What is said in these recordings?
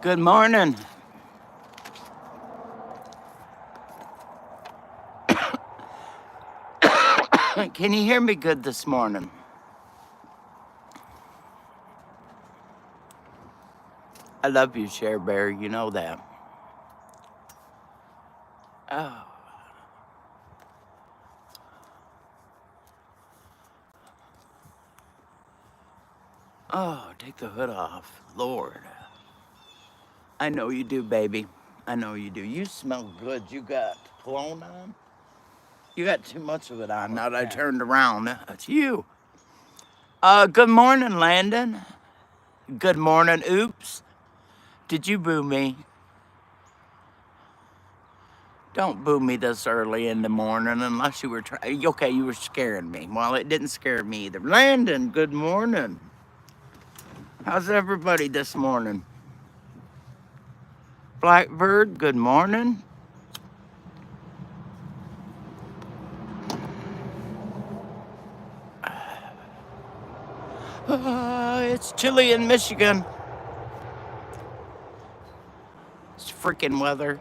Good morning. Can you hear me good this morning? I love you, Cher Bear. You know that. Oh, oh, take the hood off. Lord. I know you do, baby. I know you do. You smell good. You got cologne on? You got too much of it on now that I turned around. It's you. Good morning, Landon. Good morning. Oops. Did you boo me? Don't boo me this early in the morning unless you were trying. Okay, you were scaring me. Well, it didn't scare me either. Landon, good morning. How's everybody this morning? Blackbird, good morning. It's chilly in Michigan. It's freaking weather.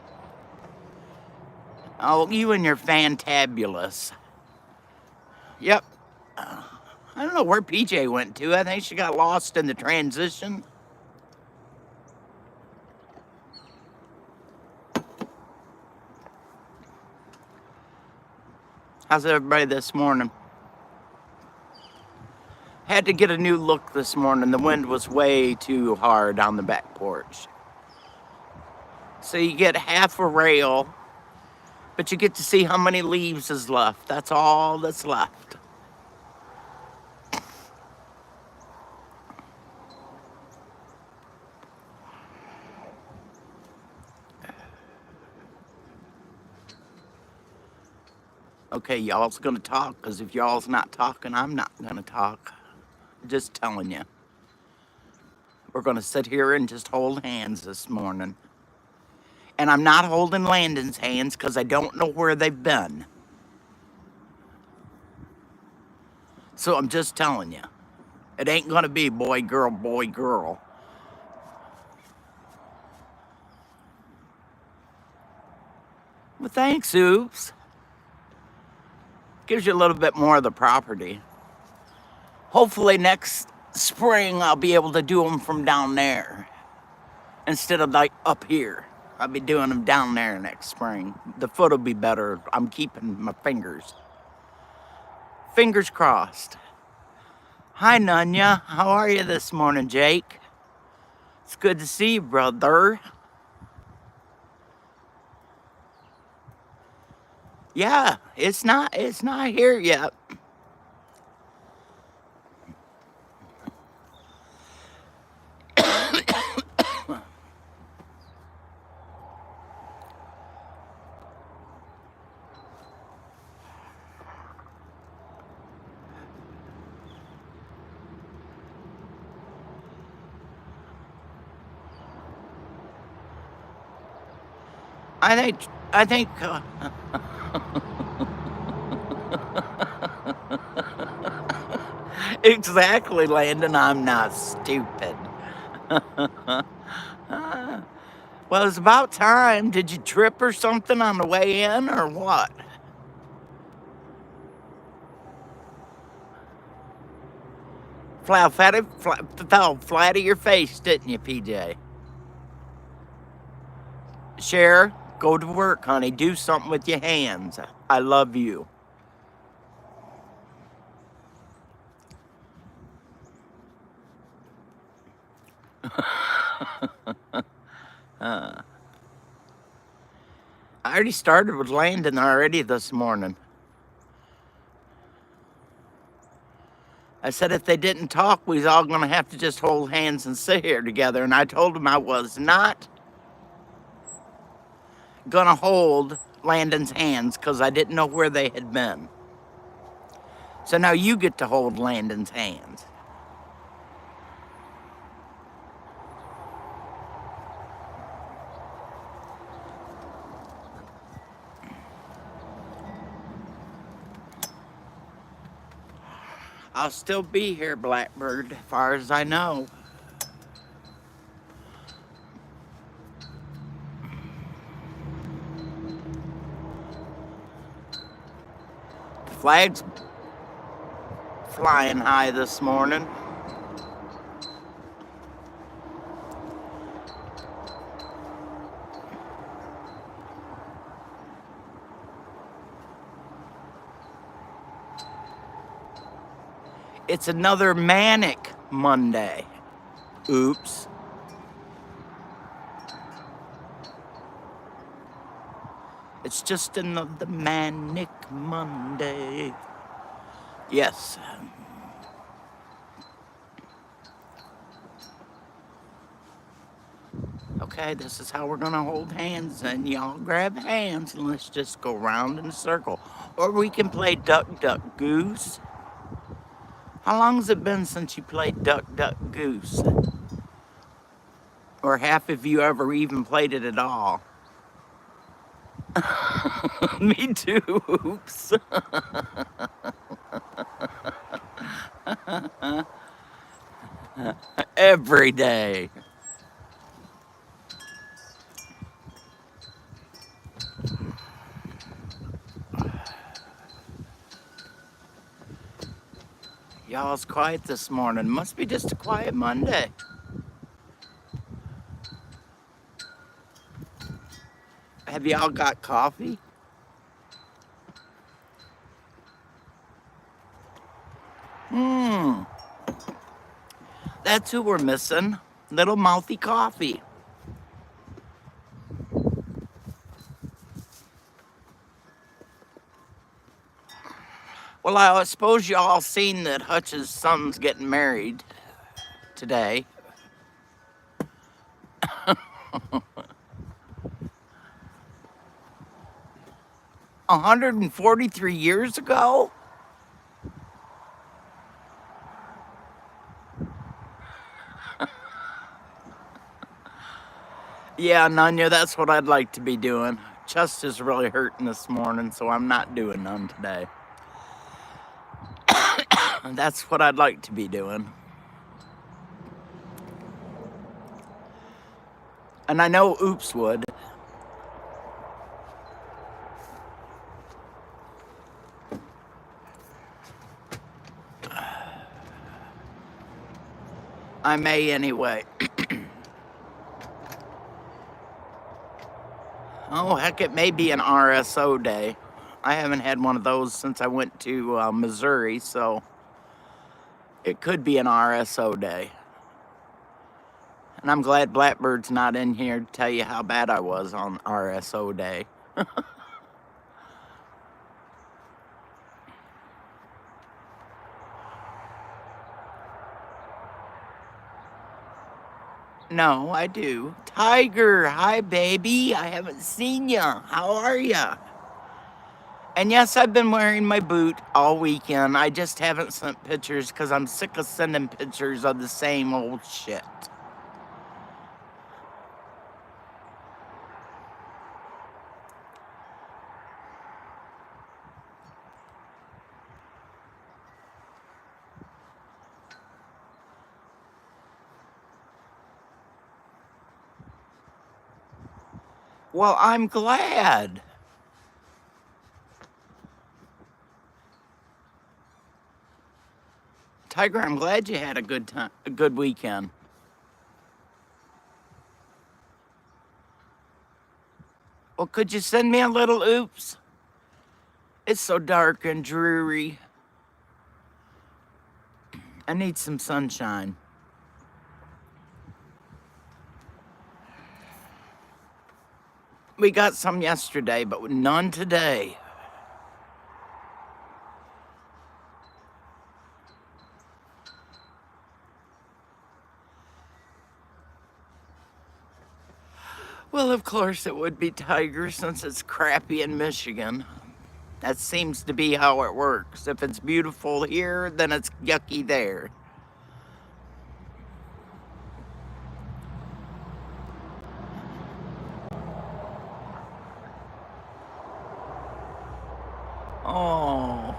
Oh, you and your fantabulous. Yep. I don't know where PJ went to. I think she got lost in the transition. How's everybody this morning? Had to get a new look this morning. The wind was way too hard on the back porch. So you get half a rail, but you get to see how many leaves is left. That's all that's left. Okay, y'all's gonna talk, because if y'all's not talking, I'm not gonna talk. Just telling you. We're gonna sit here and just hold hands this morning. And I'm not holding Landon's hands because I don't know where they've been. So I'm just telling you. It ain't gonna be boy, girl, boy, girl. Well, thanks, Oops. Gives you a little bit more of the property. Hopefully next spring I'll be able to do them from down there instead of like up here. I'll be doing them down there next spring. The foot will be better. I'm keeping my fingers. Fingers crossed. Hi, Nunya. How are you this morning, Jake? It's good to see you, brother. Yeah, it's not here yet. I think exactly, Landon. I'm not stupid. Well, it's about time. Did you trip or something on the way in, or what? Fell flat of your face, didn't you, PJ? Cher, go to work, honey. Do something with your hands. I love you. I already started with Landon already this morning. I said if they didn't talk, we was all going to have to just hold hands and sit here together. And I told him I was not going to hold Landon's hands because I didn't know where they had been. So now you get to hold Landon's hands. I'll still be here, Blackbird, as far as I know. flags flying high this morning. It's another manic Monday. Oops. It's just another manic Monday. Yes. Okay, this is how we're gonna hold hands, and y'all grab hands and let's just go round in a circle. Or we can play Duck, Duck, Goose. How long has it been since you played Duck, Duck, Goose? Or half of you ever even played it at all? Me too, oops. Every day. Y'all, it's quiet this morning. Must be just a quiet Monday. Have y'all got coffee? That's who we're missing. Little Mouthy Coffee. Well, I suppose y'all seen that Hutch's son's getting married today. 143 years ago? Yeah, Nanya, that's what I'd like to be doing. Chest is really hurting this morning, so I'm not doing none today. That's what I'd like to be doing. And I know Oops would. I may anyway. Oh, heck, it may be an RSO day. I haven't had one of those since I went to Missouri, so it could be an RSO day. And I'm glad Blackbird's not in here to tell you how bad I was on RSO day. No, I do. Tiger, hi baby. I haven't seen ya. How are ya? And yes, I've been wearing my boot all weekend. I just haven't sent pictures because I'm sick of sending pictures of the same old shit. Well, I'm glad. Tiger, I'm glad you had a good time, a good weekend. Well, could you send me a little oops? It's so dark and dreary. I need some sunshine. We got some yesterday, but none today. Well, of course it would be Tiger since it's crappy in Michigan. That seems to be how it works. If it's beautiful here, then it's yucky there. Oh,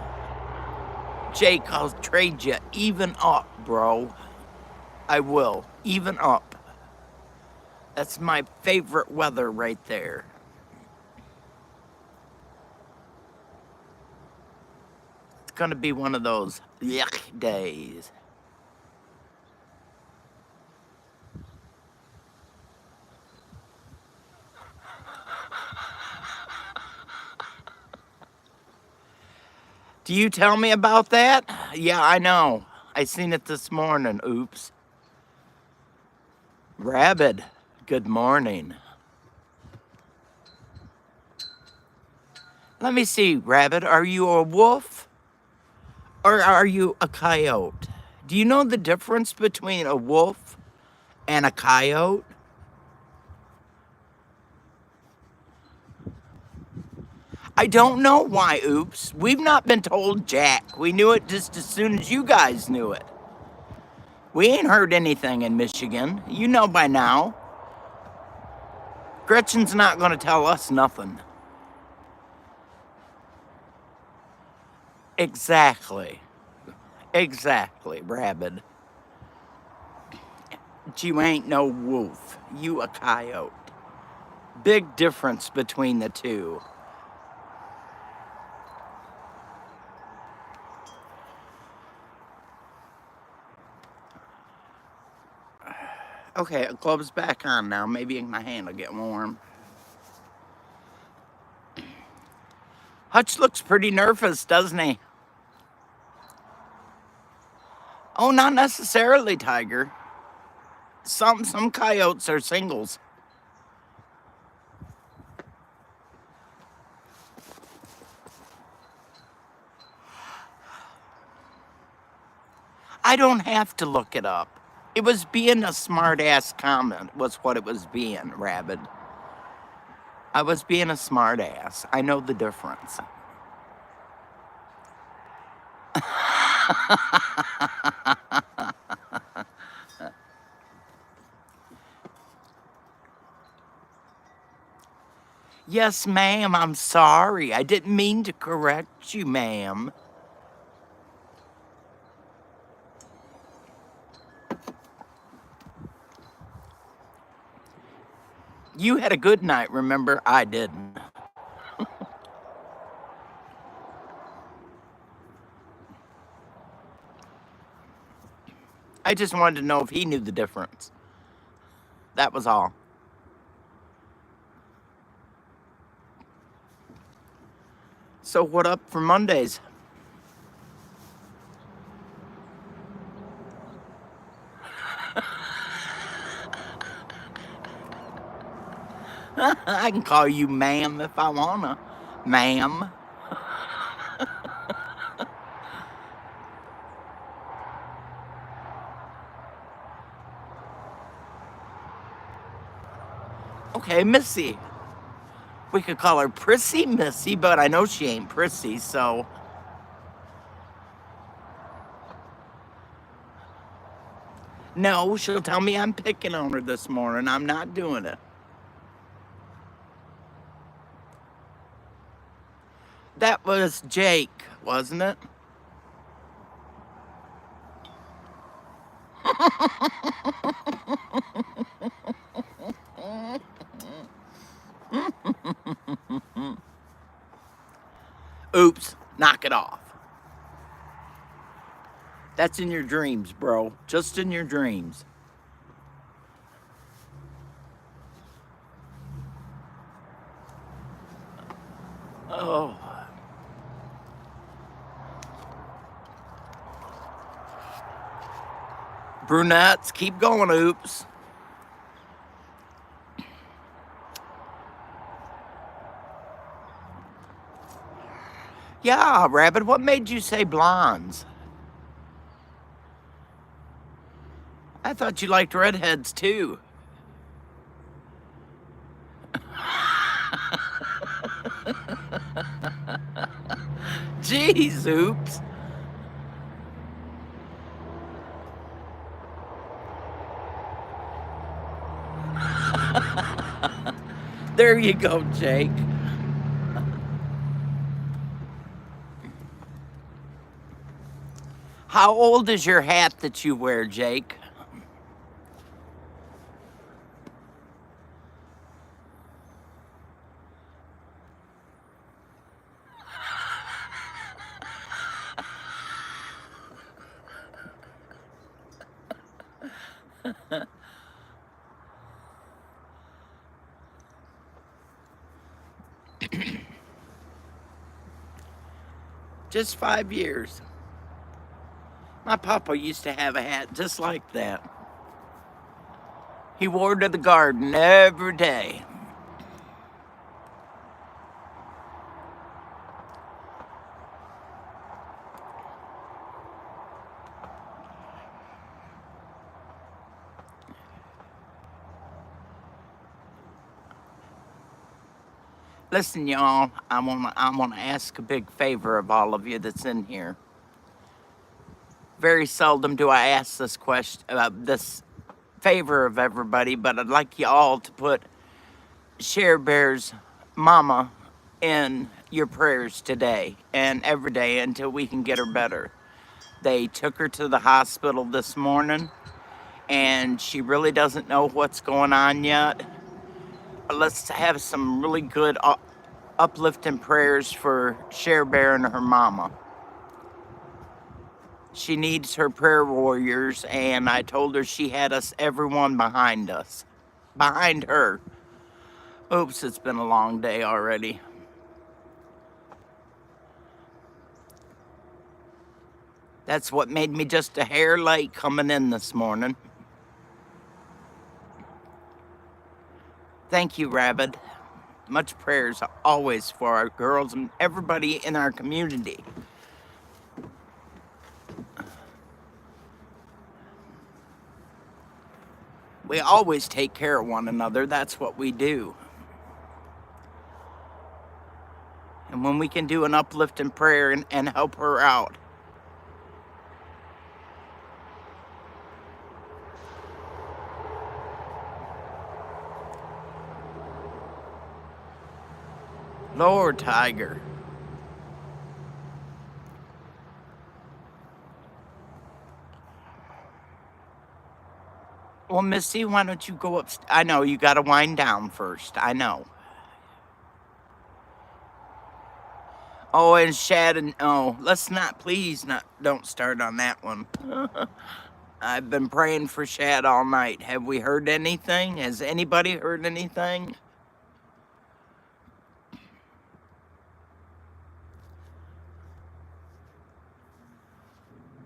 Jake, I'll trade you. Even up, bro. I will. Even up. That's my favorite weather right there. gonna be one of those yuck days. Do you tell me about that? Yeah, I know. I seen it this morning. Oops. Rabbit, good morning. Let me see, Rabbit, are you a wolf or are you a coyote? Do you know the difference between a wolf and a coyote? I don't know why, oops. We've not been told jack. We knew it just as soon as you guys knew it. We ain't heard anything in Michigan. You know by now. Gretchen's not gonna tell us nothing. Exactly. Exactly, Rabbit. You ain't no wolf. You a coyote. Big difference between the two. Okay, glove's back on now. Maybe my hand will get warm. Hutch looks pretty nervous, doesn't he? Oh, not necessarily, Tiger. Some coyotes are singles. I don't have to look it up. It was being a smart-ass comment was what it was being, Rabbit. I was being a smart-ass. I know the difference. Yes, ma'am, I'm sorry. I didn't mean to correct you, ma'am. You had a good night, remember? I didn't. I just wanted to know if he knew the difference. That was all. So what up for Mondays? I can call you ma'am if I wanna. Ma'am. Okay, Missy. We could call her Prissy Missy, but I know she ain't Prissy, so. No, she'll tell me I'm picking on her this morning. I'm not doing it. That was Jake, wasn't it? Oops, knock it off. That's in your dreams, bro. Just in your dreams. Oh. Brunettes, keep going, oops. Yeah, Rabbit, what made you say blondes? I thought you liked redheads too. Jeez, oops. There you go, Jake. How old is your hat that you wear, Jake? Just 5 years. My papa used to have a hat just like that. He wore to the garden every day. Listen, y'all, I wanna ask a big favor of all of you that's in here. Very seldom do I ask this question, this favor of everybody, but I'd like you all to put Share Bear's mama in your prayers today and every day until we can get her better. They took her to the hospital this morning, and she really doesn't know what's going on yet. But let's have some really good uplifting prayers for Share Bear and her mama. She needs her prayer warriors, and I told her she had us, everyone behind us. Behind her. Oops, it's been a long day already. That's what made me just a hair late coming in this morning. Thank you, Rabbit. Much prayers always for our girls and everybody in our community. We always take care of one another. That's what we do. And when we can do an uplifting prayer and help her out, Lord Tiger. Well, Missy, why don't you go up? I know you got to wind down first. I know. Oh, and Shad, and oh, let's not, please, don't start on that one. I've been praying for Shad all night. Have we heard anything? Has anybody heard anything?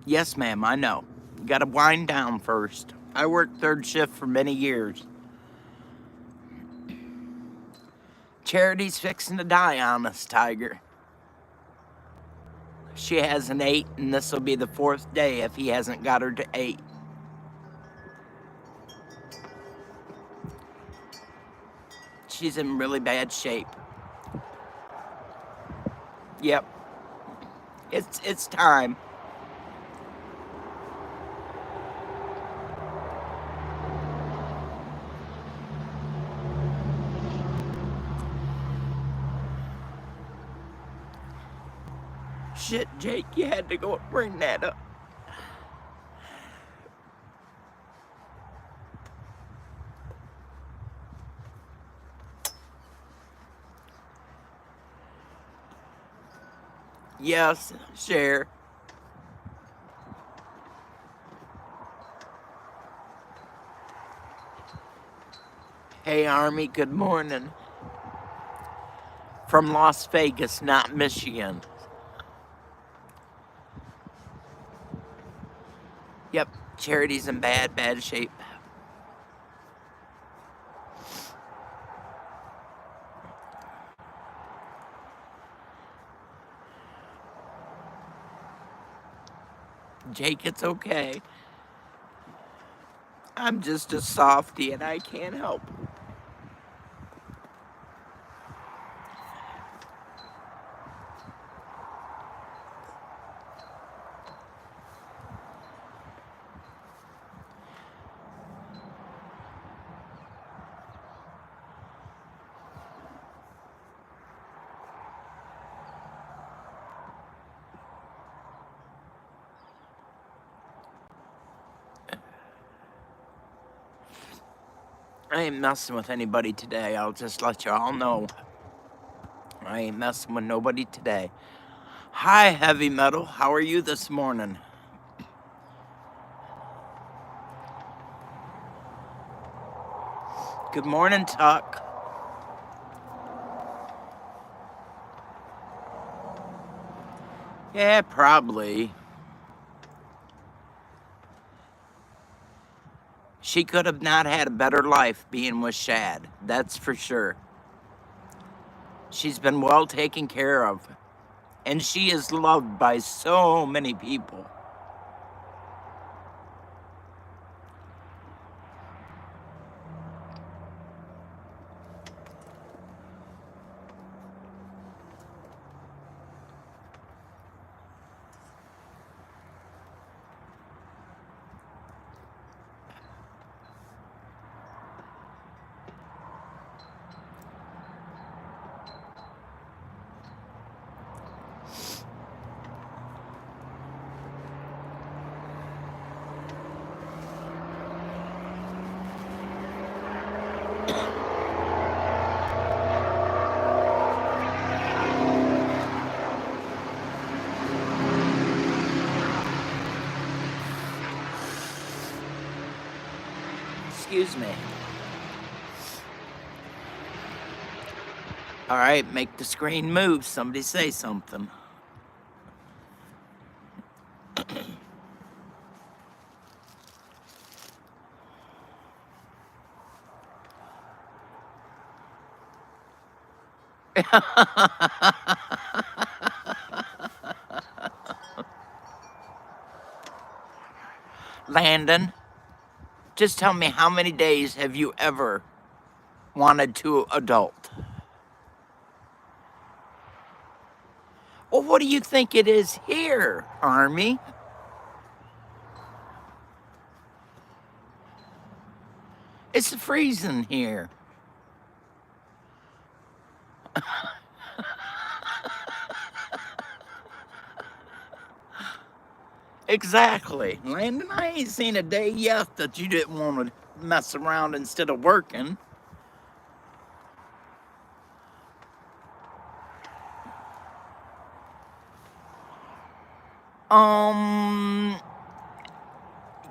Yes, ma'am, I know. You got to wind down first. I worked third shift for many years. Charity's fixing to die on us, Tiger. She has an 8, and this will be the 4th day if he hasn't got her to 8. She's in really bad shape. Yep. It's time. Shit, Jake, you had to go bring that up. Yes, share. Hey, Army, good morning. From Las Vegas, not Michigan. Yep, Charity's in bad shape. Jake, it's okay. I'm just a softie and I can't help. I ain't messing with anybody today. I'll just let you all know. I ain't messing with nobody today. Hi, Heavy Metal. How are you this morning? Good morning, Tuck. Yeah, probably. She could have not had a better life being with Shad. That's for sure. She's been well taken care of. And she is loved by so many people. Excuse me. All right, make the screen move. Somebody say something. Landon, just tell me, how many days have you ever wanted to adult? Well, what do you think it is here, Army? It's freezing here. Exactly. Landon, I ain't seen a day yet that you didn't want to mess around instead of working.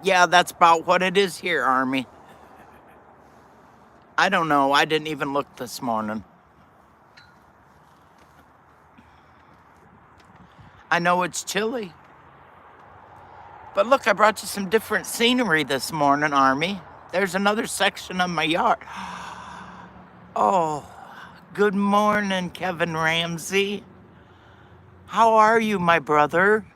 Yeah, that's about what it is here, Army. I don't know. I didn't even look this morning. I know it's chilly. But look, I brought you some different scenery this morning, Army. There's another section of my yard. Oh, good morning, Kevin Ramsey. How are you, my brother?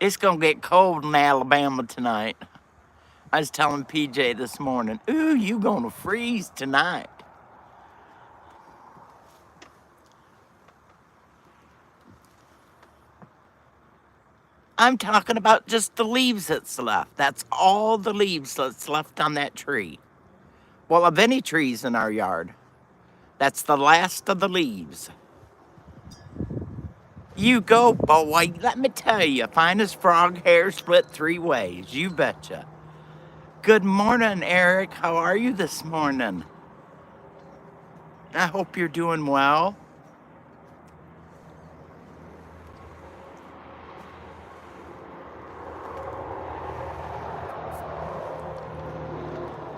It's gonna get cold in Alabama tonight. I was telling PJ this morning, ooh, you gonna freeze tonight. I'm talking about just the leaves that's left. That's all the leaves that's left on that tree. Well, of any trees in our yard. That's the last of the leaves. You go, boy. Let me tell you, fine as frog hair split 3 ways. You betcha. Good morning, Eric. How are you this morning? I hope you're doing well.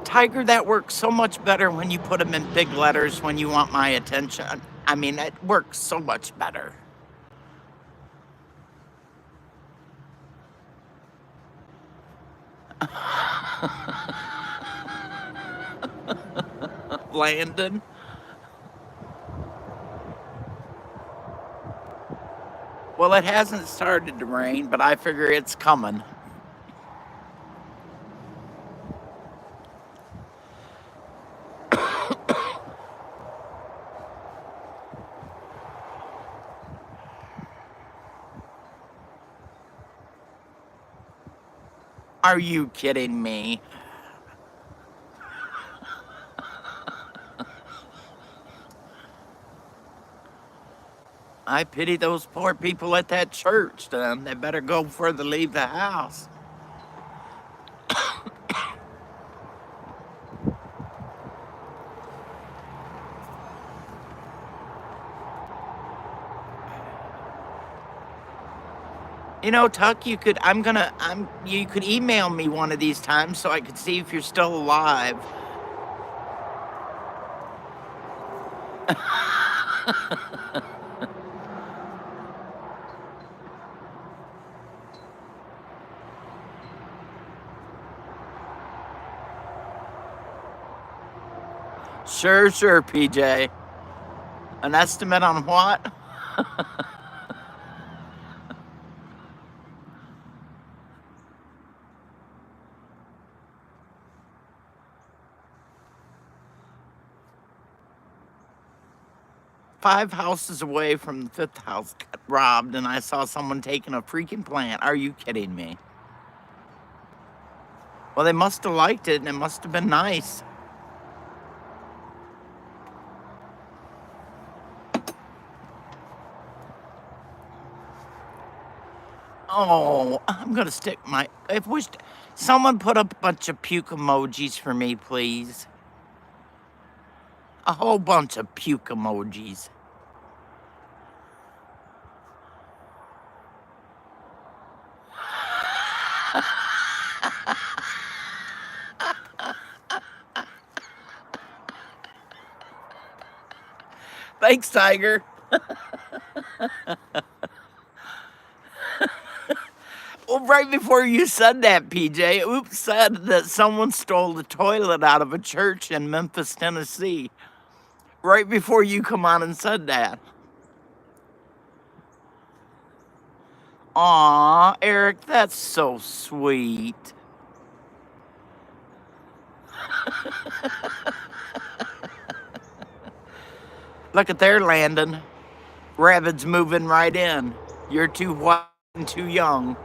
Tiger, that works so much better when you put them in big letters when you want my attention. I mean, it works so much better. Landon. Well, it hasn't started to rain, but I figure it's coming. Are you kidding me? I pity those poor people at that church, then. They better go before they leave the house. You know, Tuck, you could email me one of these times so I could see if you're still alive. Sure, PJ. An estimate on what? 5 houses away from the 5th house got robbed, and I saw someone taking a freaking plant. Are you kidding me? Well, they must have liked it, and it must have been nice. Oh, I'm gonna stick my. If we, someone put up a bunch of puke emojis for me, please. A whole bunch of puke emojis. Thanks, Tiger. Well, right before you said that, PJ, Oops said that someone stole the toilet out of a church in Memphis, Tennessee. Right before you come on and said that. Aw, Eric, that's so sweet. Look at there, Landon. Rabbit's moving right in. You're too white and too young.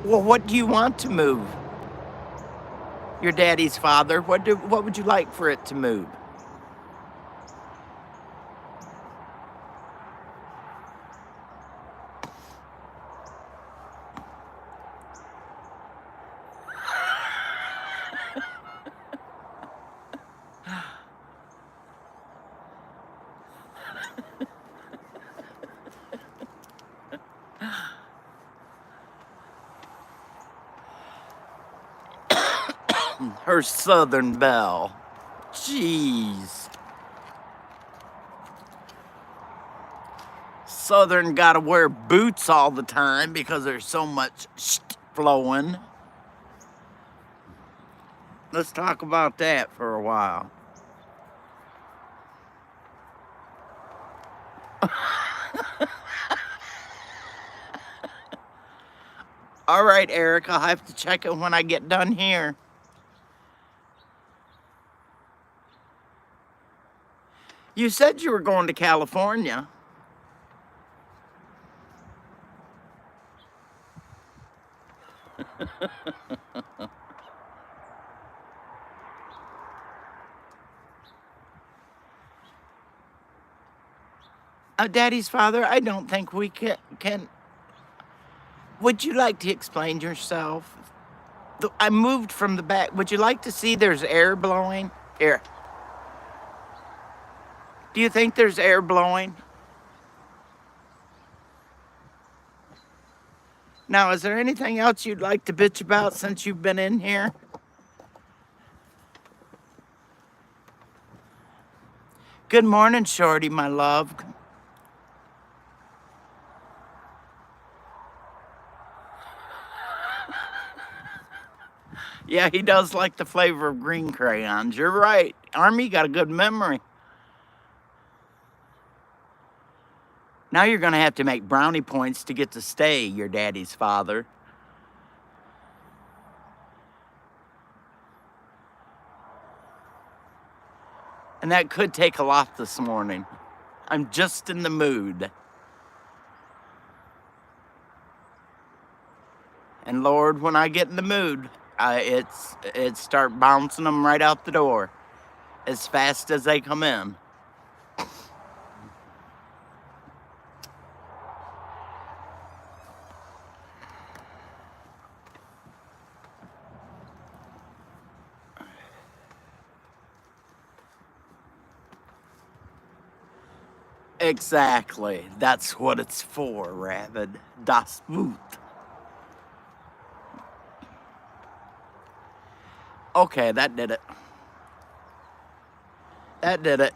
Well, what do you want to move? Your daddy's father. What would you like for it to move? Her Southern Belle. Jeez. Southern gotta wear boots all the time because there's so much flowing. Let's talk about that for a while. All right, Eric, I'll have to check it when I get done here. You said you were going to California. Daddy's father, I don't think we can. Would you like to explain yourself? I moved from the back. Would you like to see there's air blowing? Here. Do you think there's air blowing? Now, is there anything else you'd like to bitch about since you've been in here? Good morning, Shorty, my love. Yeah, he does like the flavor of green crayons. You're right. Army got a good memory. Now you're going to have to make brownie points to get to stay, your daddy's father. And that could take a lot this morning. I'm just in the mood. And Lord, when I get in the mood, it's start bouncing them right out the door as fast as they come in. Exactly. That's what it's for, Rabbit. Das Boot. Okay, that did it. That did it.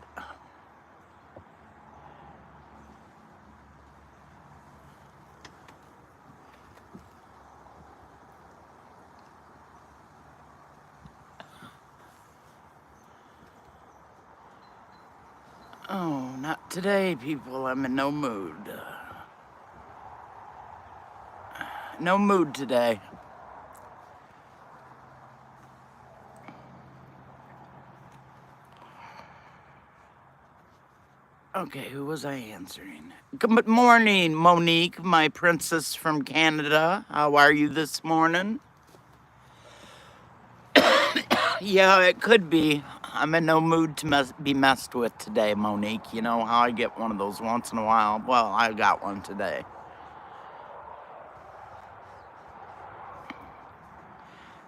Oh, not today, people. I'm in no mood. No mood today. Okay, who was I answering? Good morning, Monique, my princess from Canada. How are you this morning? Yeah, it could be. I'm in no mood to be messed with today, Monique. You know how I get one of those once in a while? Well, I got one today.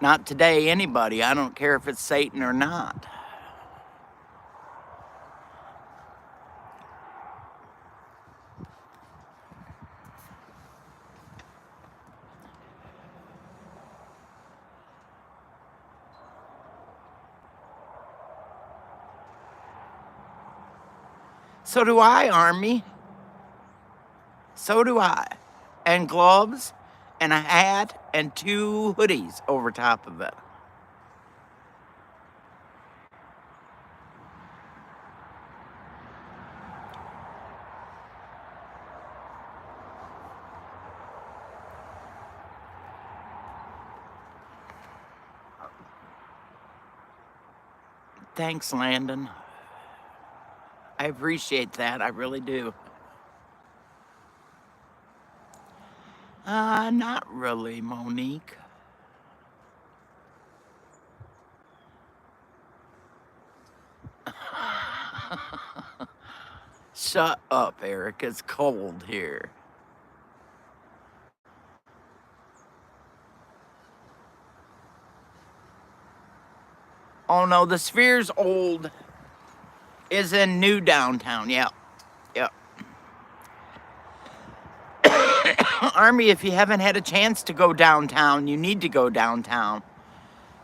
Not today, anybody. I don't care if it's Satan or not. So do I, Army. So do I. And gloves, and a hat, and 2 hoodies over top of it. Thanks, Landon. I appreciate that. I really do. Not really, Monique. Shut up, Eric. It's cold here. Oh no, the Sphere's old is in new downtown. Yep. Yep. Army, if you haven't had a chance to go downtown, you need to go downtown.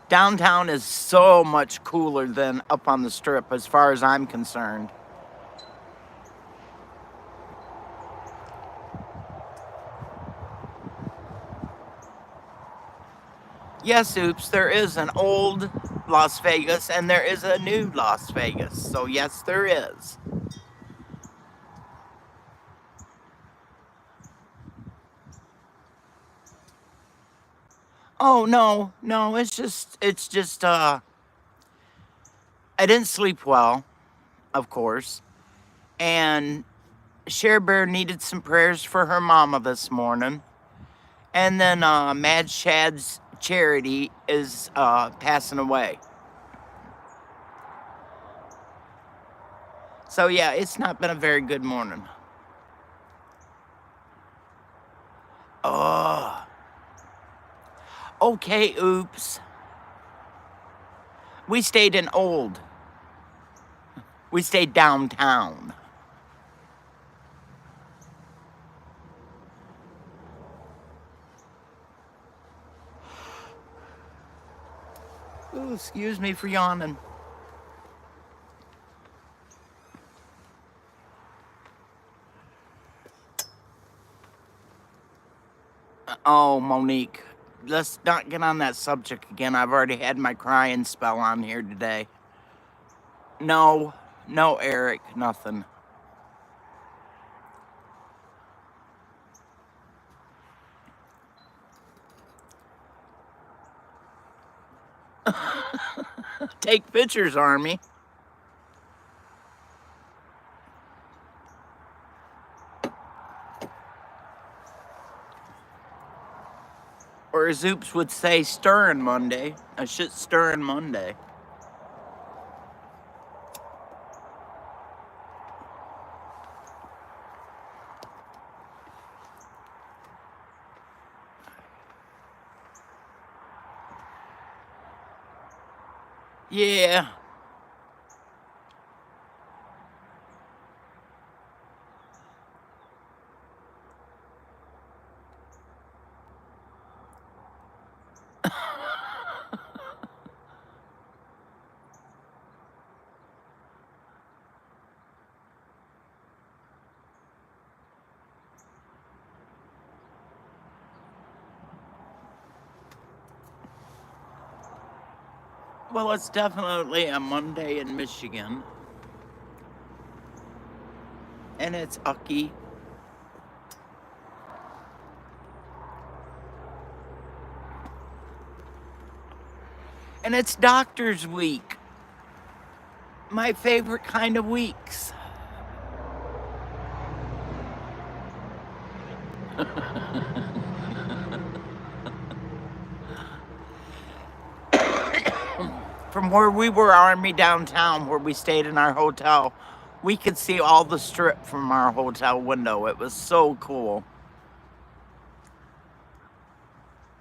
Downtown is so much cooler than up on the strip as far as I'm concerned. Yes, Oops, there is an old Las Vegas and there is a new Las Vegas. So yes, there is. Oh no, it's just I didn't sleep well, of course. And Cher Bear needed some prayers for her mama this morning. And then Mad Shad's Charity is passing away. So yeah, it's not been a very good morning. Oh. Okay, Oops. We stayed in Old. We stayed downtown. Ooh, excuse me for yawning. Oh, Monique, let's not get on that subject again. I've already had my crying spell on here today. No, Eric, nothing. Take pictures, Army. Or as Oops would say, stirring Monday. A shit stirring Monday. Yeah. Well, it's definitely a Monday in Michigan. And it's ucky. And it's Doctor's Week. My favorite kind of weeks. From where we were Army downtown, where we stayed in our hotel, we could see all the strip from our hotel window. It was so cool.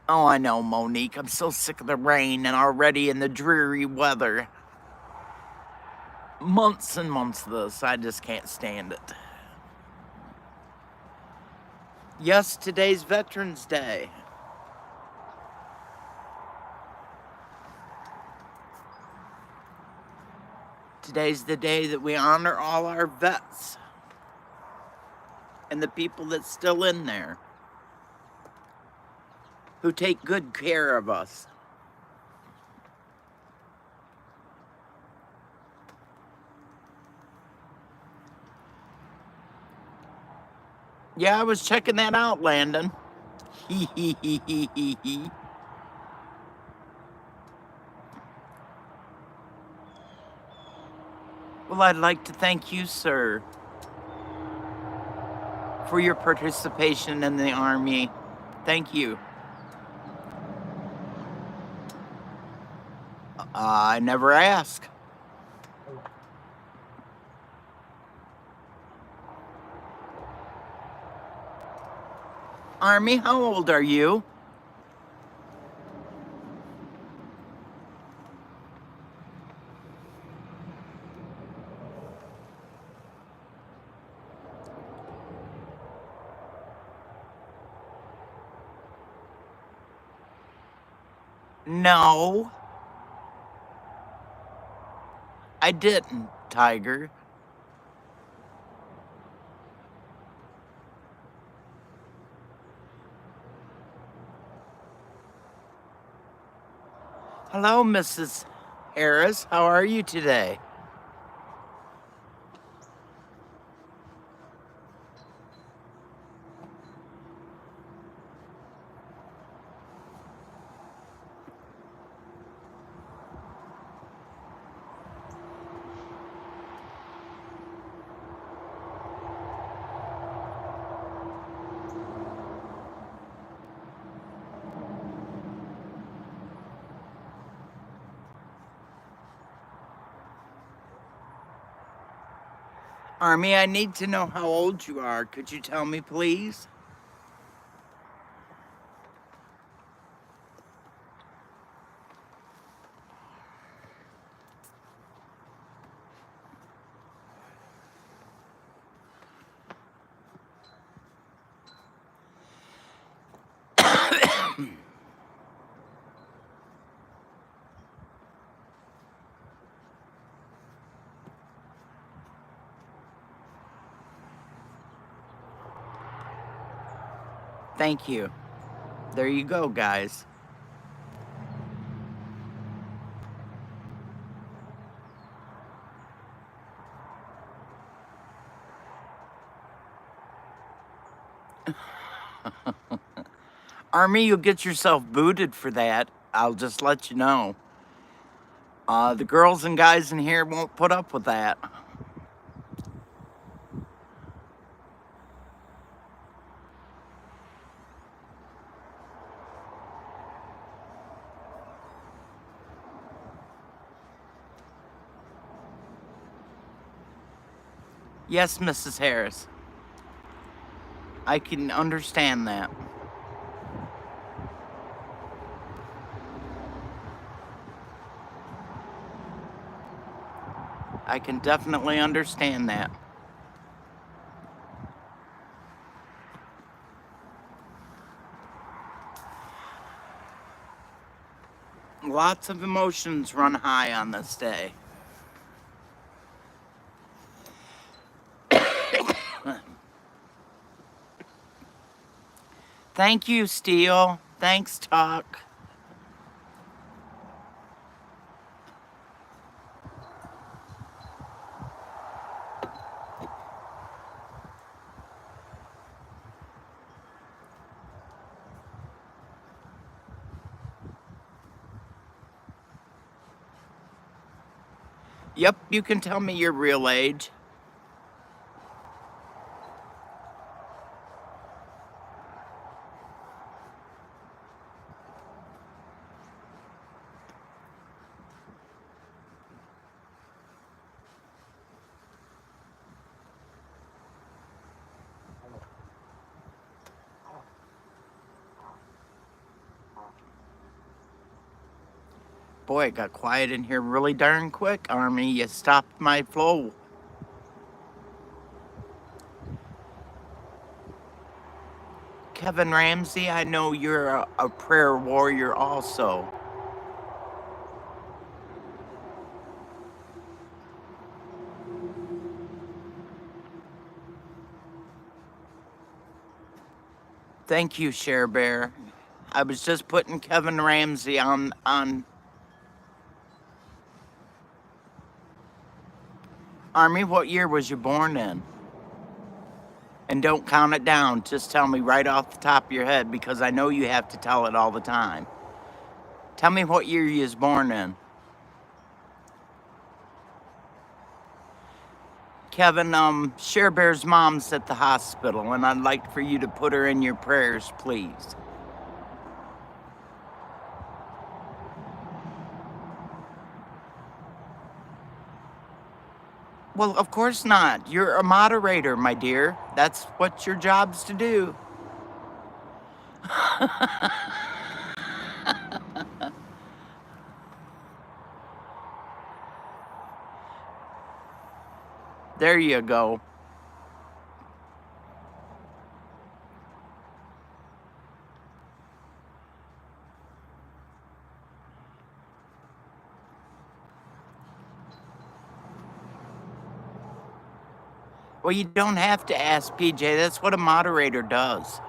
Oh, I know, Monique. I'm so sick of the rain and already in the dreary weather. Months and months of this. I just can't stand it. Yes, today's Veterans Day. Today's the day that we honor all our vets and the people that's still in there who take good care of us. Yeah, I was checking that out, Landon. Well, I'd like to thank you, sir, for your participation in the Army. Thank you. I never ask. Army, how old are you? No, I didn't, Tiger. Hello, Mrs. Harris. How are you today? Army, I need to know how old you are. Could you tell me, please? Thank you. There you go, guys. Army, you'll get yourself booted for that. I'll just let you know. The girls and guys in here won't put up with that. Yes, Mrs. Harris. I can understand that. I can definitely understand that. Lots of emotions run high on this day. Thank you, Steele. Thanks, Talk. Yep, you can tell me your real age. Boy, it got quiet in here really darn quick, Army. You stopped my flow. Kevin Ramsey, I know you're a prayer warrior also. Thank you, Share Bear. I was just putting Kevin Ramsey on. Army, what year was you born in? And don't count it down. Just tell me right off the top of your head, because I know you have to tell it all the time. Tell me what year you was born in. Kevin, Share Bear's mom's at the hospital, and I'd like for you to put her in your prayers, please. Well, of course not. You're a moderator, my dear. That's what your job's to do. There you go. Well, you don't have to ask PJ. That's what a moderator does.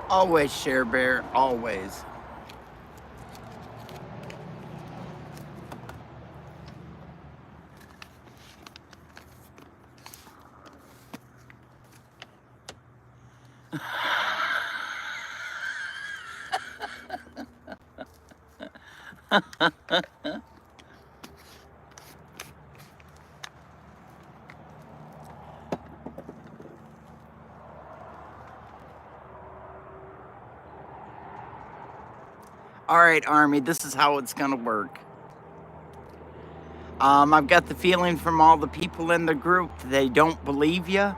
Always, Share Bear, always. All right, Army, this is how it's going to work. I've got the feeling from all the people in the group they don't believe you.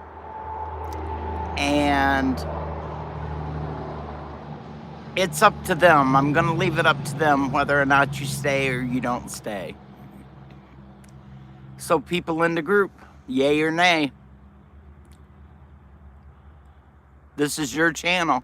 And it's up to them. I'm going to leave it up to them whether or not you stay or you don't stay. So people in the group, yay or nay. This is your channel.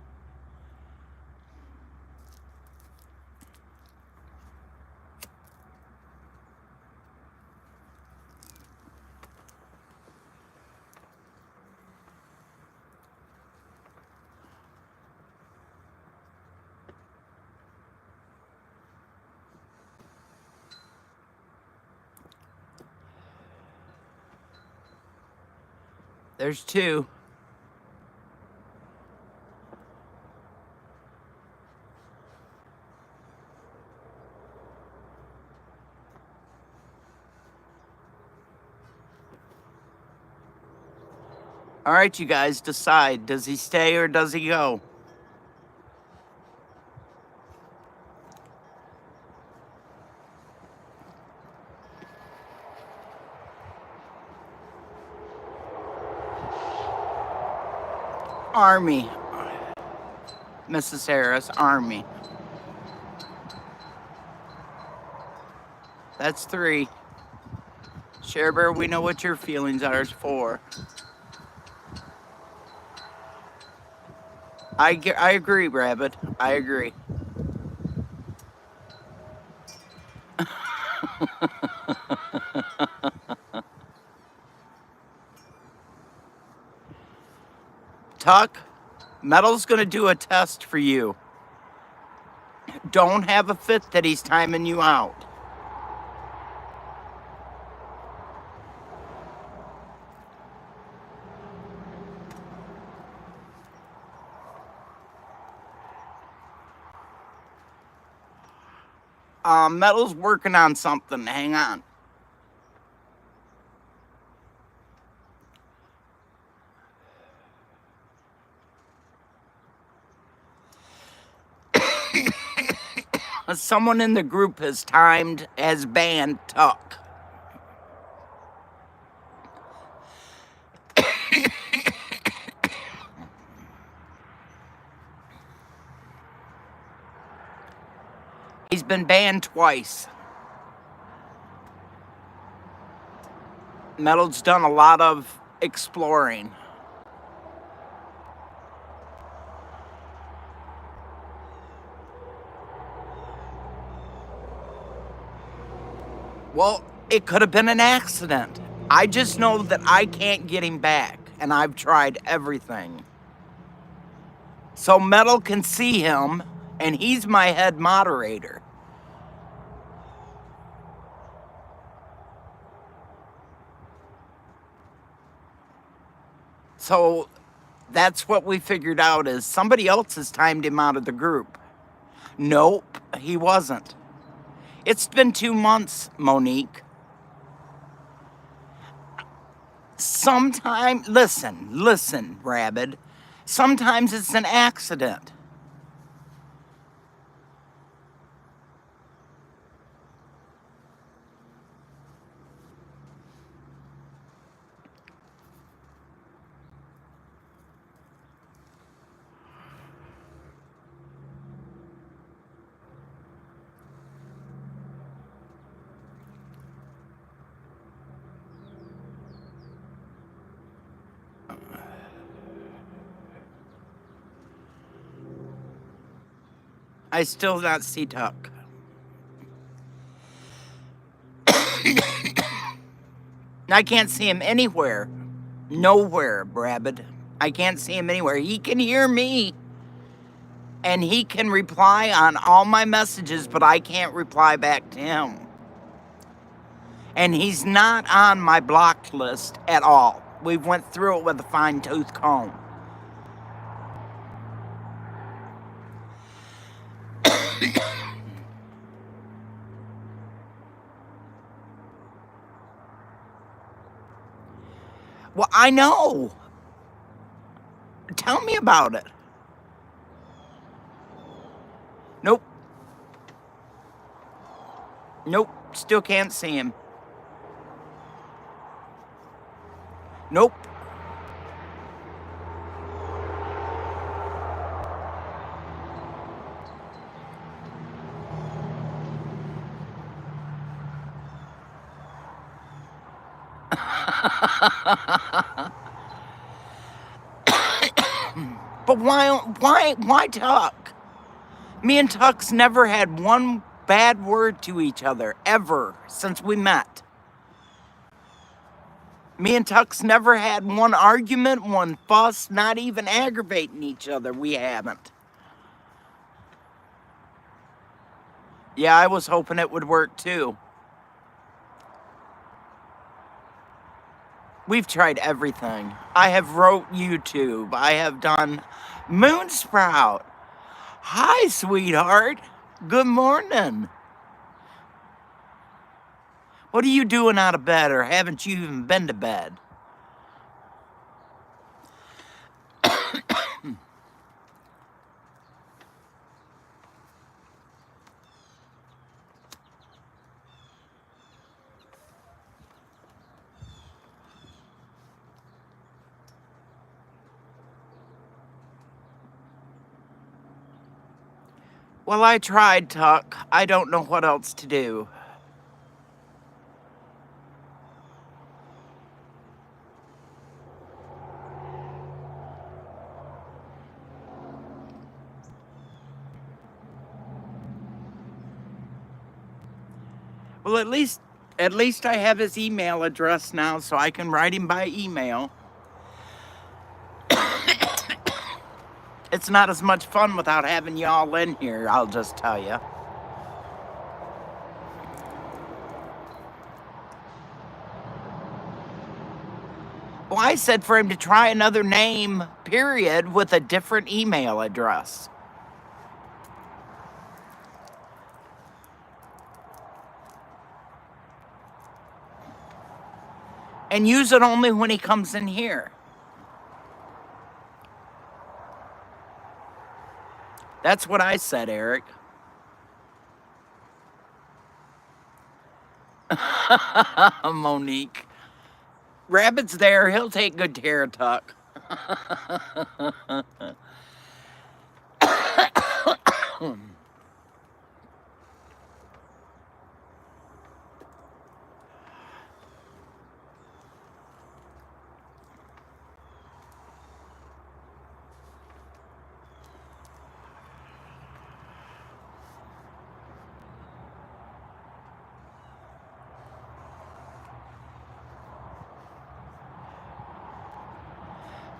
There's two. All right, you guys decide. Does he stay or does he go? Army. Mrs. Harris, Army. That's three. Share Bear, we know what your feelings are for. I agree, Rabbit. I agree. Tuck, Metal's gonna do a test for you. Don't have a fit that he's timing you out. Metal's working on something. Hang on. Someone in the group has banned Tuck. He's been banned twice. Metal's done a lot of exploring. Well, it could have been an accident. I just know that I can't get him back, and I've tried everything. So Metal can see him, and he's my head moderator. So that's what we figured out, is somebody else has timed him out of the group. Nope, he wasn't. It's been 2 months, Monique. Listen, Rabbit. Sometimes it's an accident. I still not see Tuck. I can't see him anywhere. Nowhere, Rabbit. I can't see him anywhere. He can hear me, and he can reply on all my messages, but I can't reply back to him. And he's not on my blocked list at all. We went through it with a fine-tooth comb. Well, I know. Tell me about it. Nope. Nope. Still can't see him. Nope. But why Tuck? Me and Tuck's never had one bad word to each other, ever, since we met. Me and Tuck's never had one argument, one fuss, not even aggravating each other. We haven't. Yeah, I was hoping it would work too. We've tried everything. I have wrote YouTube. I have done Moonsprout. Hi, sweetheart. Good morning. What are you doing out of bed, or haven't you even been to bed? Well, I tried, Tuck. I don't know what else to do. Well, at least I have his email address now, so I can write him by email. It's not as much fun without having y'all in here, I'll just tell you. Well, I said for him to try another name, period, with a different email address. And use it only when he comes in here. That's what I said, Eric. Monique. Rabbit's there. He'll take good care of Tuck.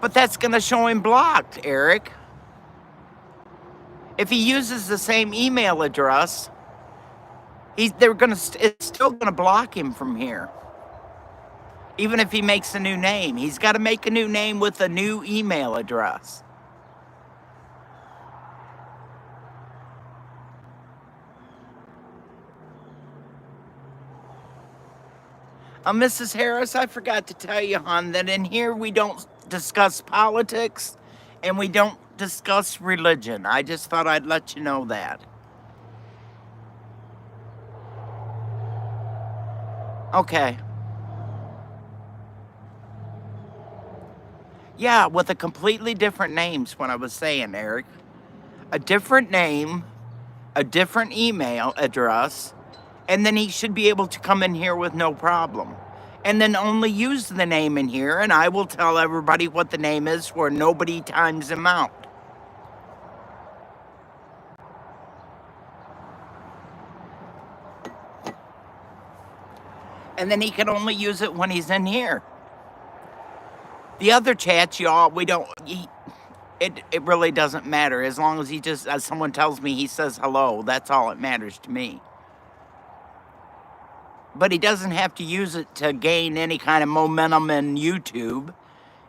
But that's going to show him blocked, Eric. If he uses the same email address, it's still going to block him from here. Even if he makes a new name, he's got to make a new name with a new email address. Mrs. Harris, I forgot to tell you, hon, that in here we don't discuss politics and we don't discuss religion. I just thought I'd let you know that. Okay. Yeah, with a completely different name's what I was saying, Eric. A different name, a different email address, and then he should be able to come in here with no problem. And then only use the name in here, and I will tell everybody what the name is where nobody times him out. And then he can only use it when he's in here. The other chats, y'all, it really doesn't matter. As long as he just, as someone tells me he says hello, that's all that matters to me. But he doesn't have to use it to gain any kind of momentum in YouTube.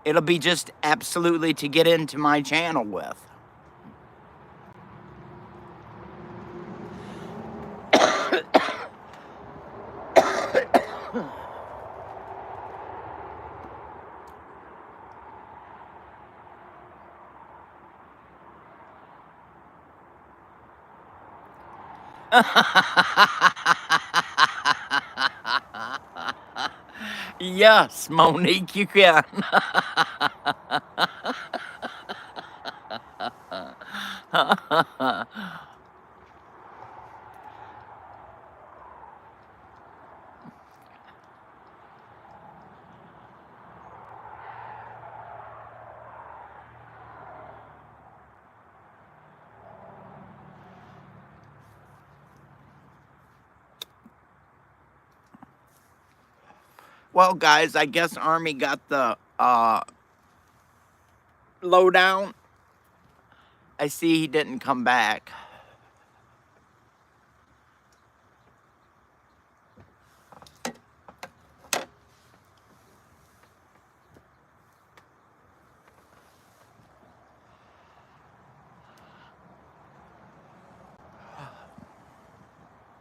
It'll be just absolutely to get into my channel with. Yes, Monique, you can. Well, guys, I guess Army got the lowdown. I see he didn't come back.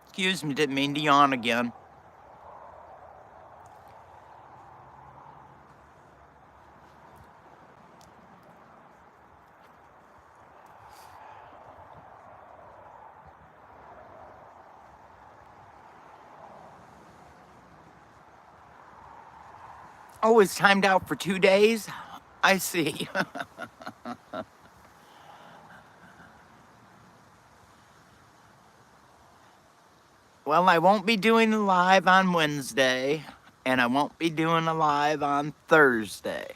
Excuse me, didn't mean to yawn again. Oh, it's timed out for 2 days? I see. Well, I won't be doing a live on Wednesday, and I won't be doing a live on Thursday.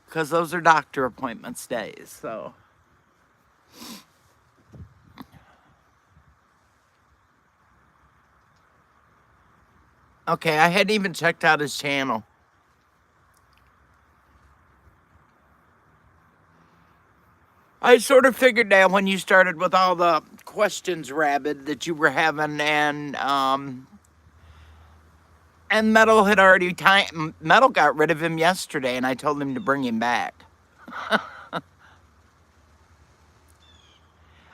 Because those are doctor appointments days, so. Okay, I hadn't even checked out his channel. I sort of figured that when you started with all the questions, Rabbit, that you were having, and Metal had already Metal got rid of him yesterday, and I told him to bring him back.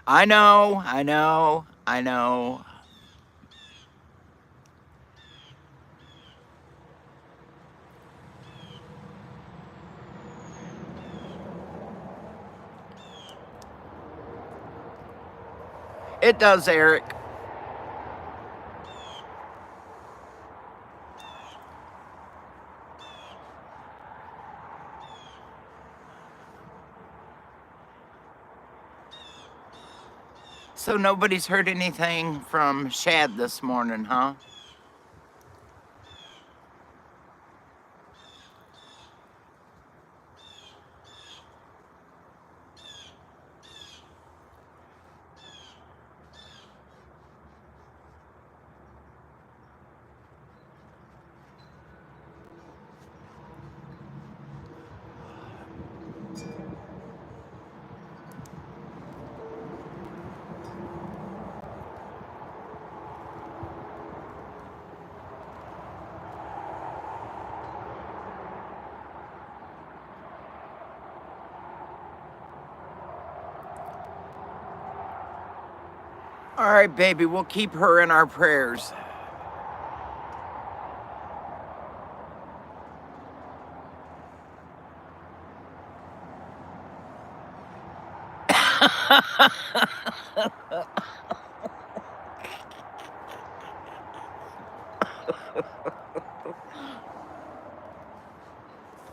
I know, I know, I know. It does, Eric. So nobody's heard anything from Shad this morning, huh? All right, baby, we'll keep her in our prayers.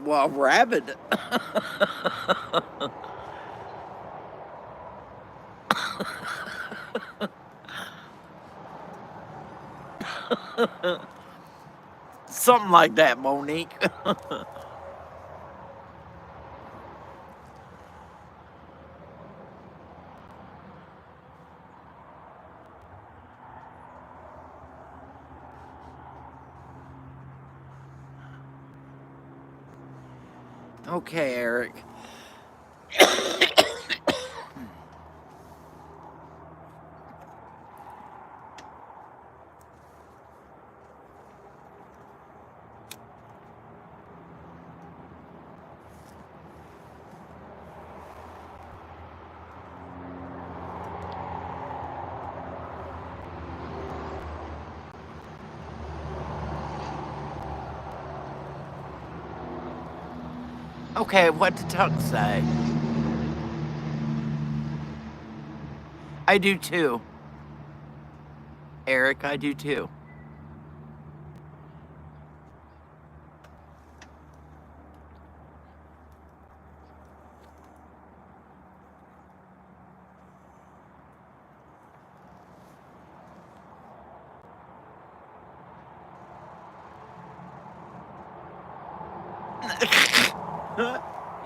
Well, Rabbit. Something like that, Monique. Okay, Eric. Okay, what did Tuck say? I do too. Eric, I do too.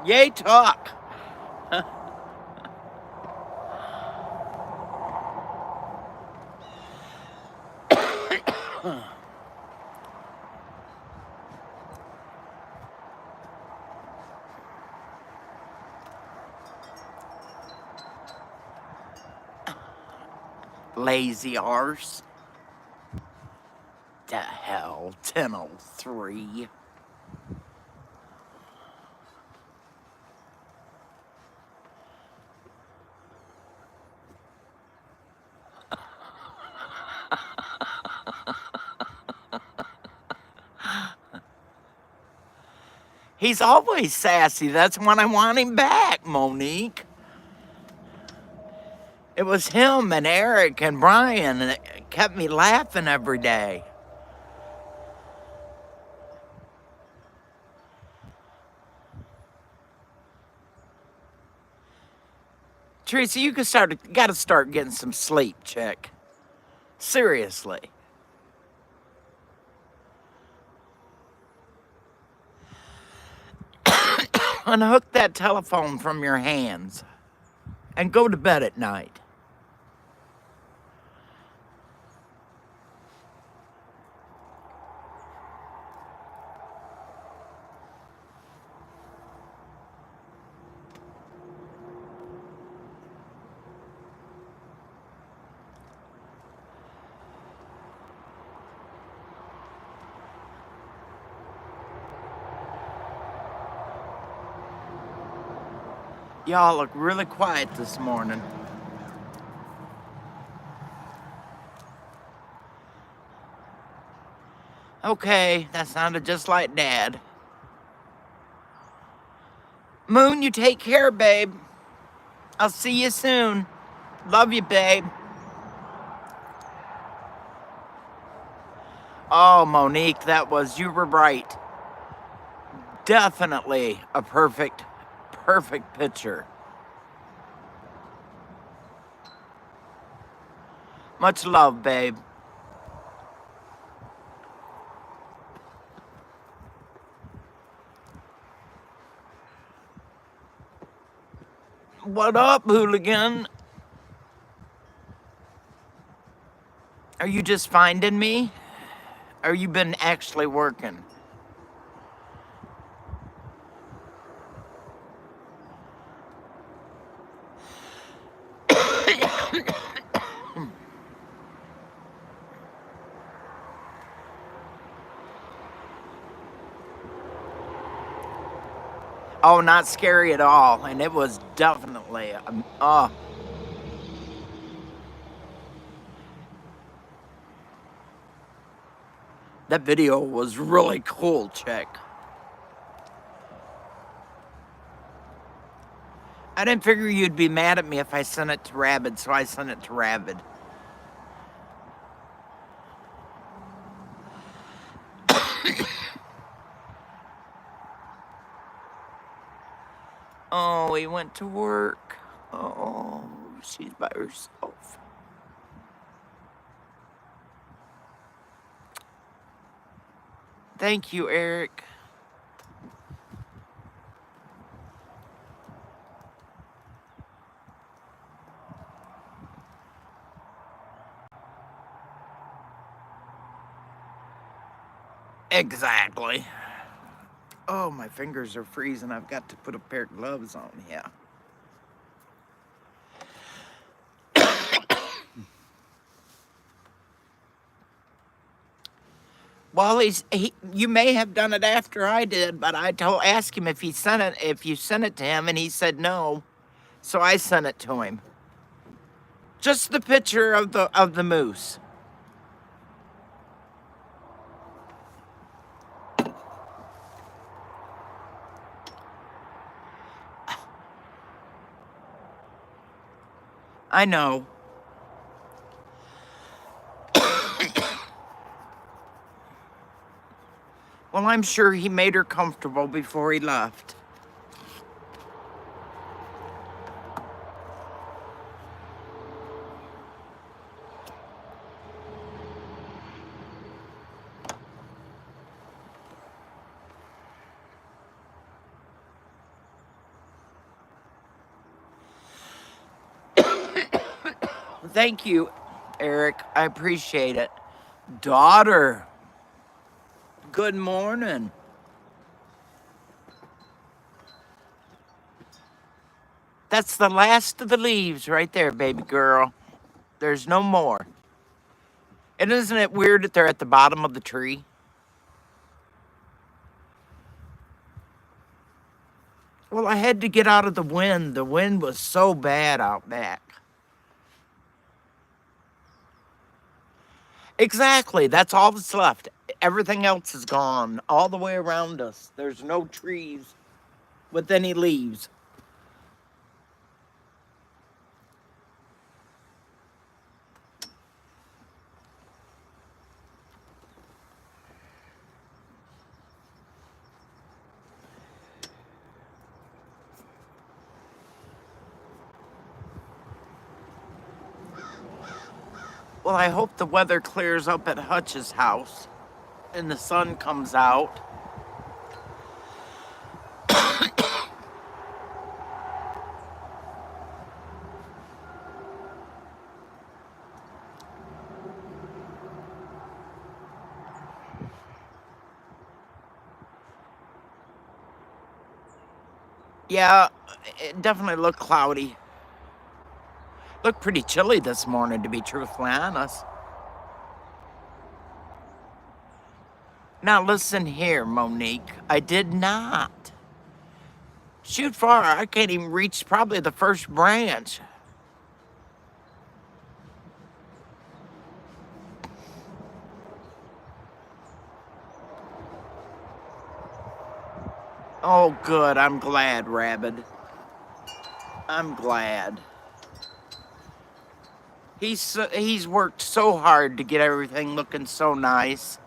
Yay, Tuck. Lazy arse. The hell, 10:03. He's always sassy. That's when I want him back, Monique. It was him and Eric and Brian, and it kept me laughing every day. Teresa, you gotta start getting some sleep, chick. Seriously. Unhook that telephone from your hands and go to bed at night. Y'all look really quiet this morning. Okay, that sounded just like Dad. Moon, you take care, babe. I'll see you soon. Love you, babe. Oh, Monique, you were right. Definitely a perfect picture. Much love, babe. What up, hooligan? Are you just finding me? Or you been actually working? Oh, not scary at all. And it was definitely, that video was really cool, chick. I didn't figure you'd be mad at me if I sent it to Rabid, so I sent it to Rabid. Oh, he went to work. Oh, she's by herself. Thank you, Eric. Exactly. Oh, my fingers are freezing. I've got to put a pair of gloves on. Yeah. Well, you may have done it after I did, but I asked him if you sent it to him, and he said no. So I sent it to him. Just the picture of the moose. I know. Well, I'm sure he made her comfortable before he left. Thank you, Eric. I appreciate it. Daughter, good morning. That's the last of the leaves right there, baby girl. There's no more. And isn't it weird that they're at the bottom of the tree? Well, I had to get out of the wind. The wind was so bad out back. Exactly. That's all that's left. Everything else is gone. All the way around us. There's no trees with any leaves. Well, I hope the weather clears up at Hutch's house and the sun comes out. Yeah, it definitely looked cloudy. Looked pretty chilly this morning, to be truthfully honest. Now listen here, Monique. I did not. Shoot far, I can't even reach probably the first branch. Oh, good. I'm glad, Rabbit. I'm glad. He's worked so hard to get everything looking so nice.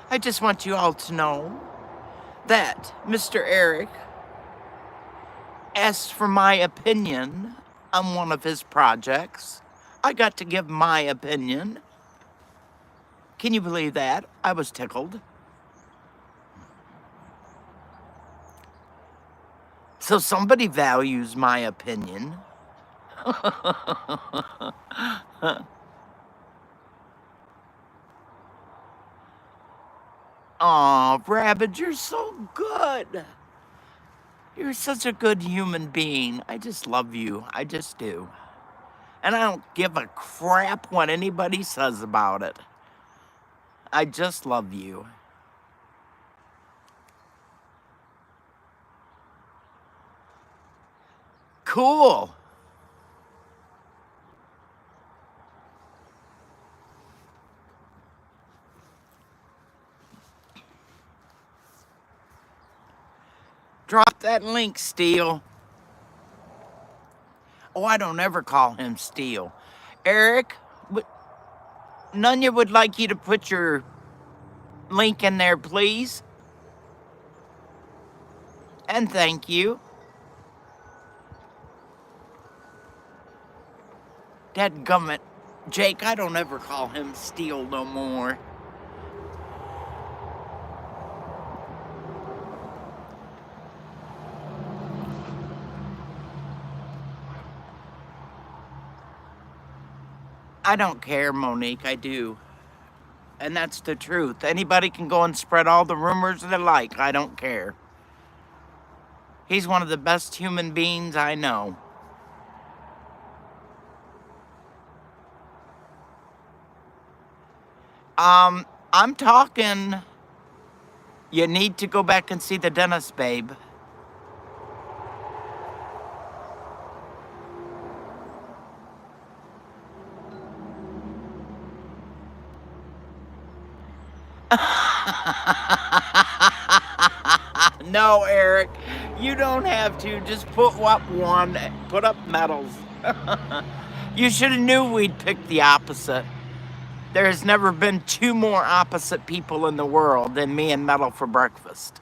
I just want you all to know that Mr. Eric asked for my opinion on one of his projects. I got to give my opinion. Can you believe that? I was tickled. So somebody values my opinion. Aw, Rabbit, you're so good. You're such a good human being. I just love you. I just do. And I don't give a crap what anybody says about it. I just love you. Cool. Drop that link, Steel. Oh, I don't ever call him Steel. Eric, Nunya would like you to put your link in there, please. And thank you. Dadgummit. Jake, I don't ever call him Steel no more. I don't care, Monique, I do. And that's the truth. Anybody can go and spread all the rumors they like. I don't care. He's one of the best human beings I know. I'm talking. You need to go back and see the dentist, babe. No, Eric, you don't have to. Just put up one. Put up medals. You should have knew we'd pick the opposite. There has never been two more opposite people in the world than me and Metal for breakfast.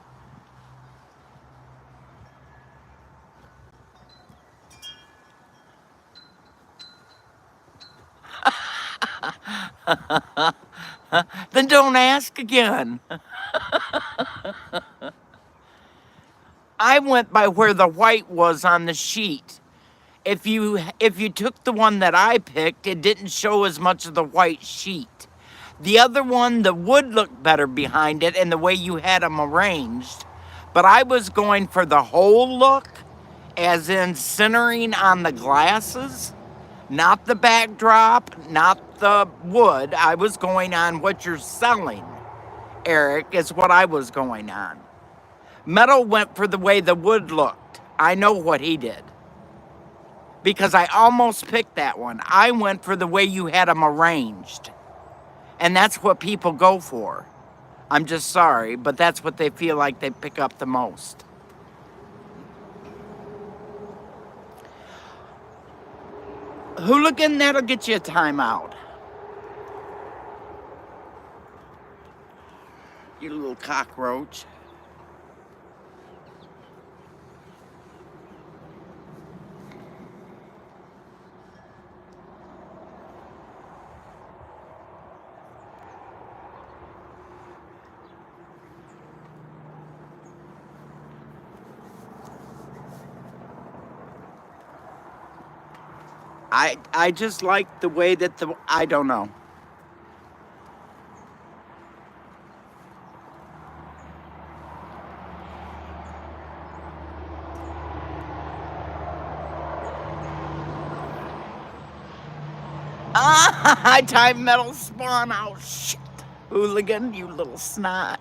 Then don't ask again. I went by where the white was on the sheet. If you took the one that I picked, it didn't show as much of the white sheet. The other one, the wood looked better behind it and the way you had them arranged. But I was going for the whole look, as in centering on the glasses, not the backdrop, not the wood. I was going on what you're selling, Eric, is what I was going on. Metal went for the way the wood looked. I know what he did. Because I almost picked that one. I went for the way you had them arranged. And that's what people go for. I'm just sorry, but that's what they feel like they pick up the most. Hooligan, that'll get you a timeout. You little cockroach. I just like the way that I don't know. Ah, I time metal spawn. Oh shit. Hooligan, you little snot.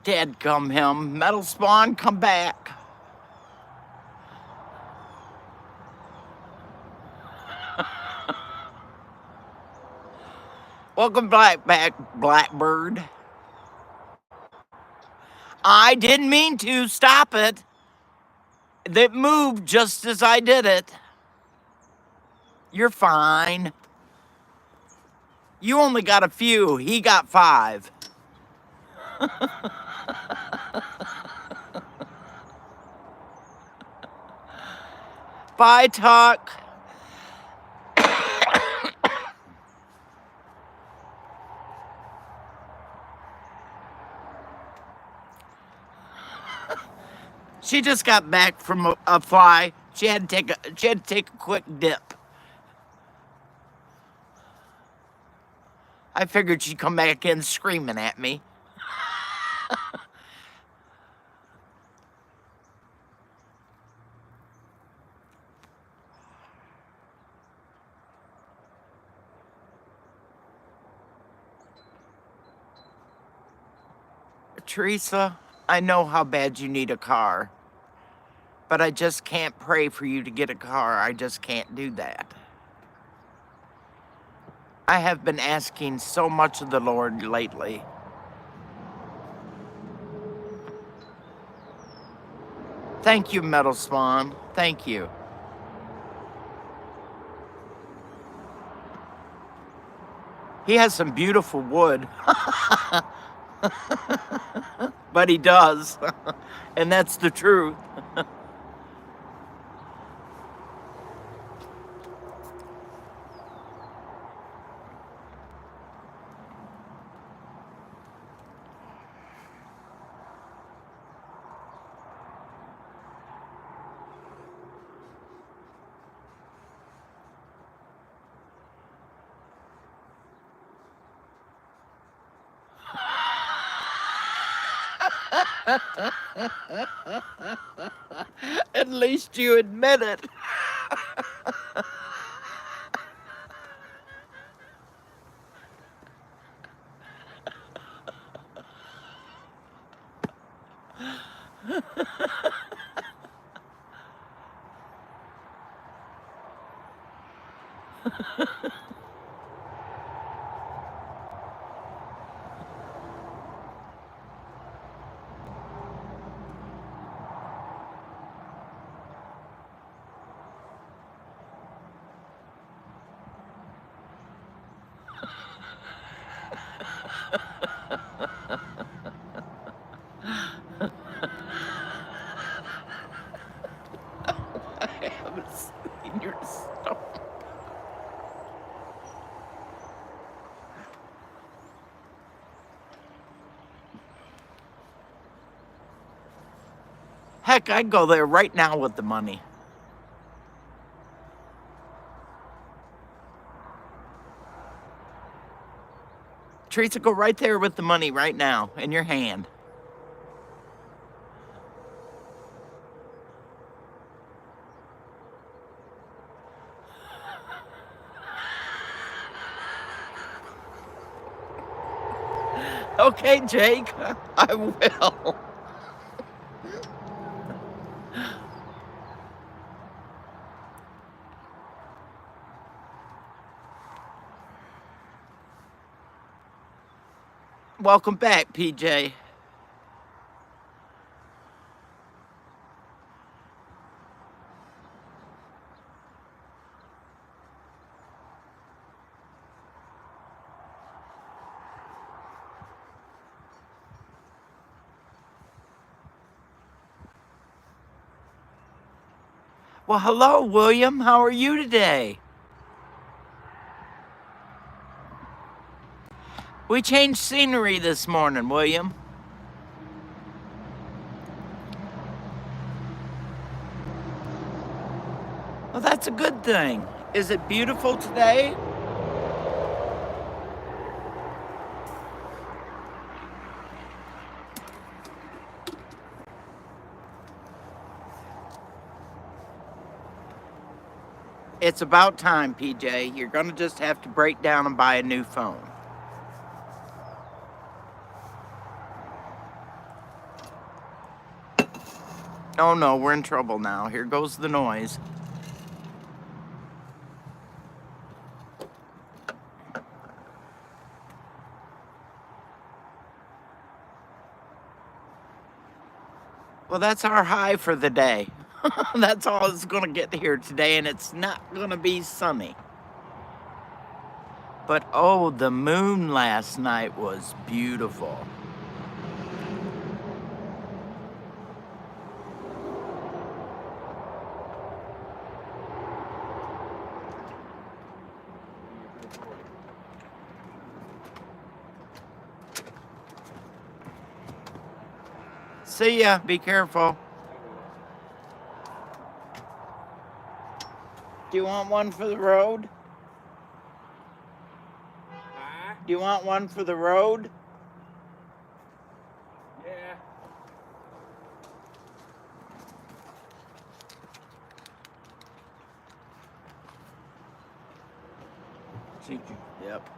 Dead come him. Metal spawn, come back. Welcome back, Blackbird. I didn't mean to stop it. It moved just as I did it. You're fine. You only got a few. He got 5. Bye, Tuck. She just got back from a fly. She had to take a quick dip. I figured she'd come back in screaming at me. Teresa, I know how bad you need a car, but I just can't pray for you to get a car. I just can't do that. I have been asking so much of the Lord lately. Thank you, Metal Spawn. Thank you. He has some beautiful wood. But he does. And that's the truth. At least you admit it. I haven't seen your stuff. Heck, I'd go there right now with the money. Teresa, go right there with the money right now in your hand. Okay, Jake, I will. Welcome back, PJ. Well, hello, William. How are you today? We changed scenery this morning, William. Well, that's a good thing. Is it beautiful today? It's about time, PJ. You're gonna just have to break down and buy a new phone. Oh no, we're in trouble now. Here goes the noise. Well, that's our high for the day. That's all it's gonna get here today, and it's not gonna be sunny. But oh, the moon last night was beautiful. See ya, be careful. Do you want one for the road? Do you want one for the road? Yeah. Yep.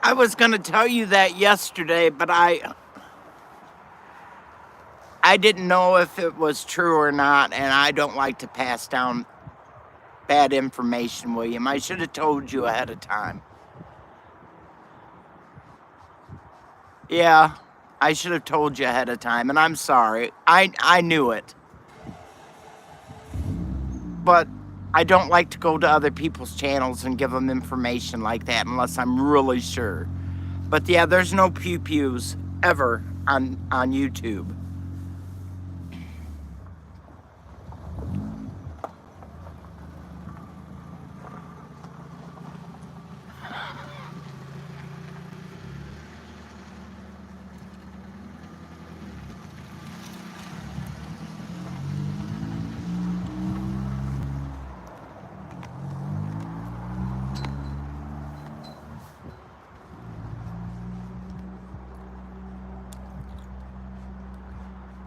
I was gonna tell you that yesterday, but I didn't know if it was true or not, and I don't like to pass down bad information, William. I should have told you ahead of time. Yeah, I should have told you ahead of time, and I'm sorry. I knew it. But I don't like to go to other people's channels and give them information like that unless I'm really sure. But yeah, there's no pew-pews ever on YouTube.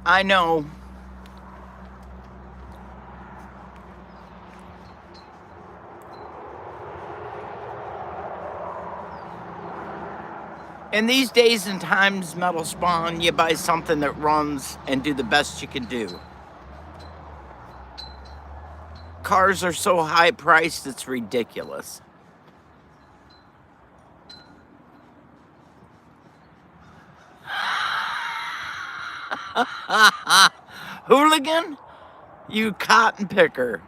I know. In these days and times, Metal Spawn, you buy something that runs and do the best you can do. Cars are so high priced, it's ridiculous. Hooligan? You cotton picker.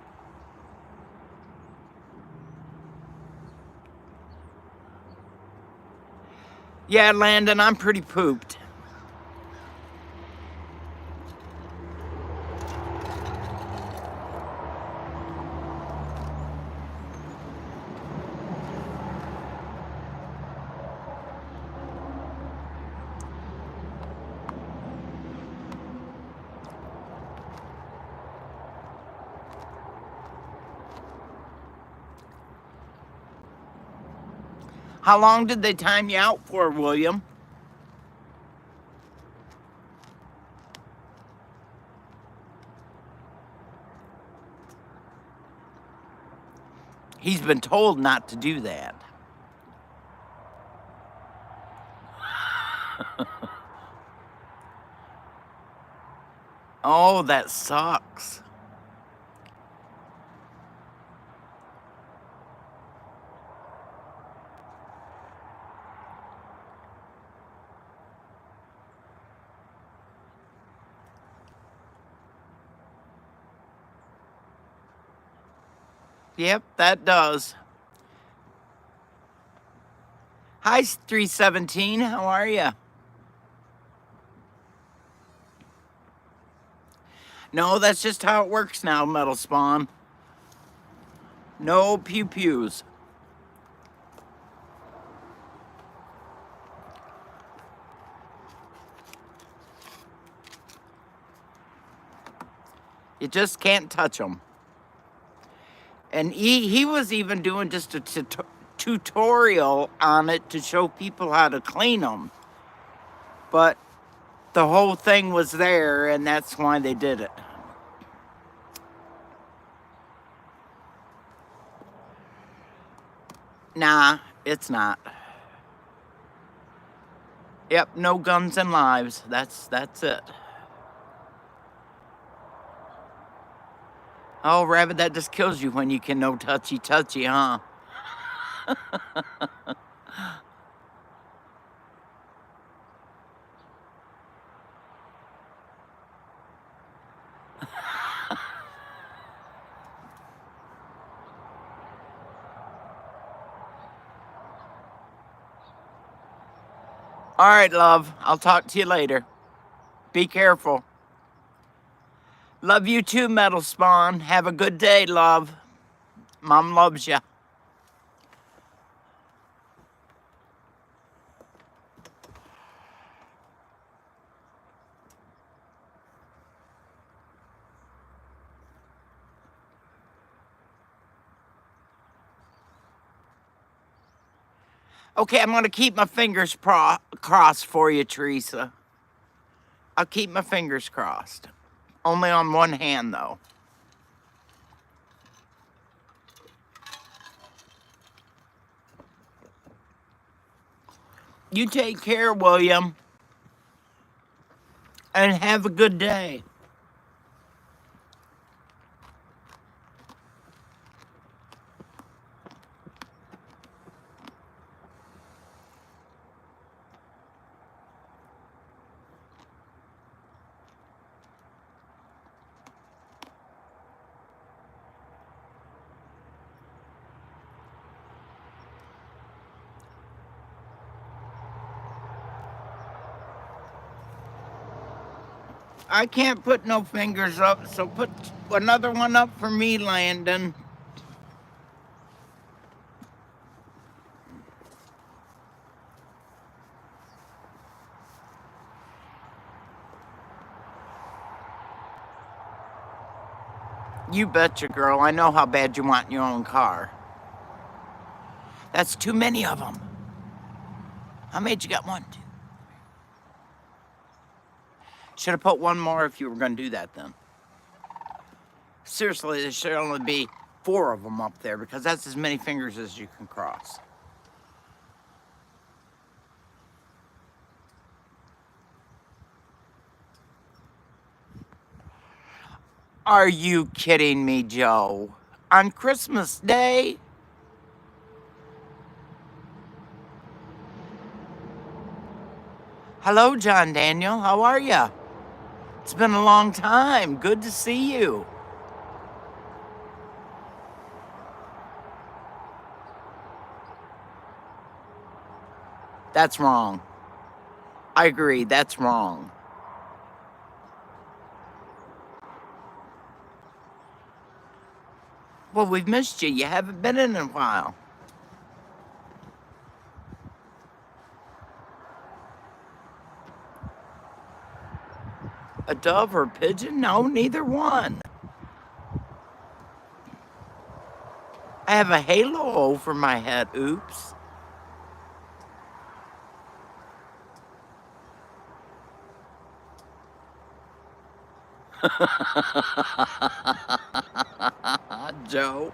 Yeah, Landon, I'm pretty pooped. How long did they time you out for, William? He's been told not to do that. Oh, that sucks. Yep, that does. Hi, 317. How are you? No, that's just how it works now, Metal Spawn. No pew-pews. You just can't touch them. And he was even doing just a tutorial on it to show people how to clean them. But the whole thing was there, and that's why they did it. Nah, it's not. Yep, no guns and lives. That's it. Oh, rabbit, that just kills you when you can no touchy, huh? All right, love. I'll talk to you later. Be careful. Love you too, Metal Spawn. Have a good day, love. Mom loves you. Okay, I'm going to keep my fingers crossed for you, Teresa. I'll keep my fingers crossed. Only on one hand, though. You take care, William. And have a good day. I can't put no fingers up, so put another one up for me, Landon. You betcha, girl. I know how bad you want your own car. That's too many of them. How many you got? 1, 2. Should have put one more if you were going to do that then. Seriously, there should only be 4 of them up there because that's as many fingers as you can cross. Are you kidding me, Joe? On Christmas Day? Hello, John Daniel. How are you? It's been a long time. Good to see you. That's wrong. I agree. That's wrong. Well, we've missed you. You haven't been in a while. A dove or a pigeon? No, neither one. I have a halo over my head. Oops. Joe.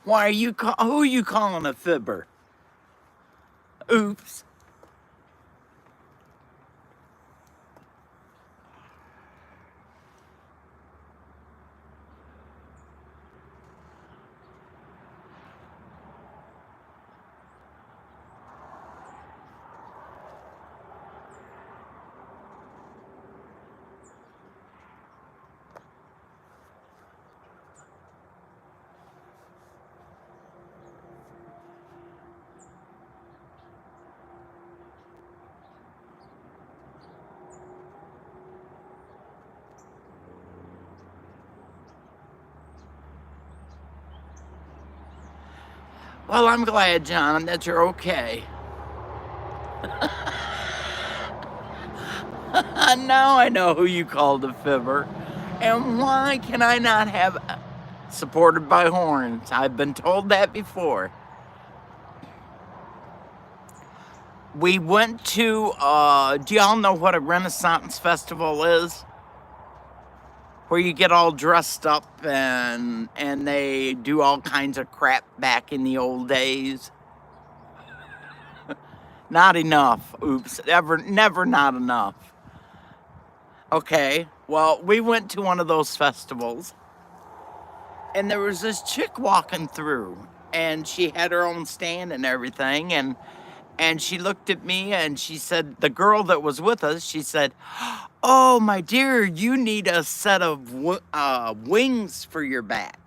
Why are you who are you calling a fibber? Oops. Well, I'm glad, John, that you're okay. Now I know who you called a fibber. And why can I not have supported by horns? I've been told that before. We went to, do y'all know what a Renaissance festival is? Where you get all dressed up and they do all kinds of crap back in the old days. Not enough. Oops. Never not enough. Okay. Well, we went to one of those festivals and there was this chick walking through and she had her own stand and everything and she looked at me and she said, the girl that was with us, she said, "Oh, my dear, you need a set of wings for your back."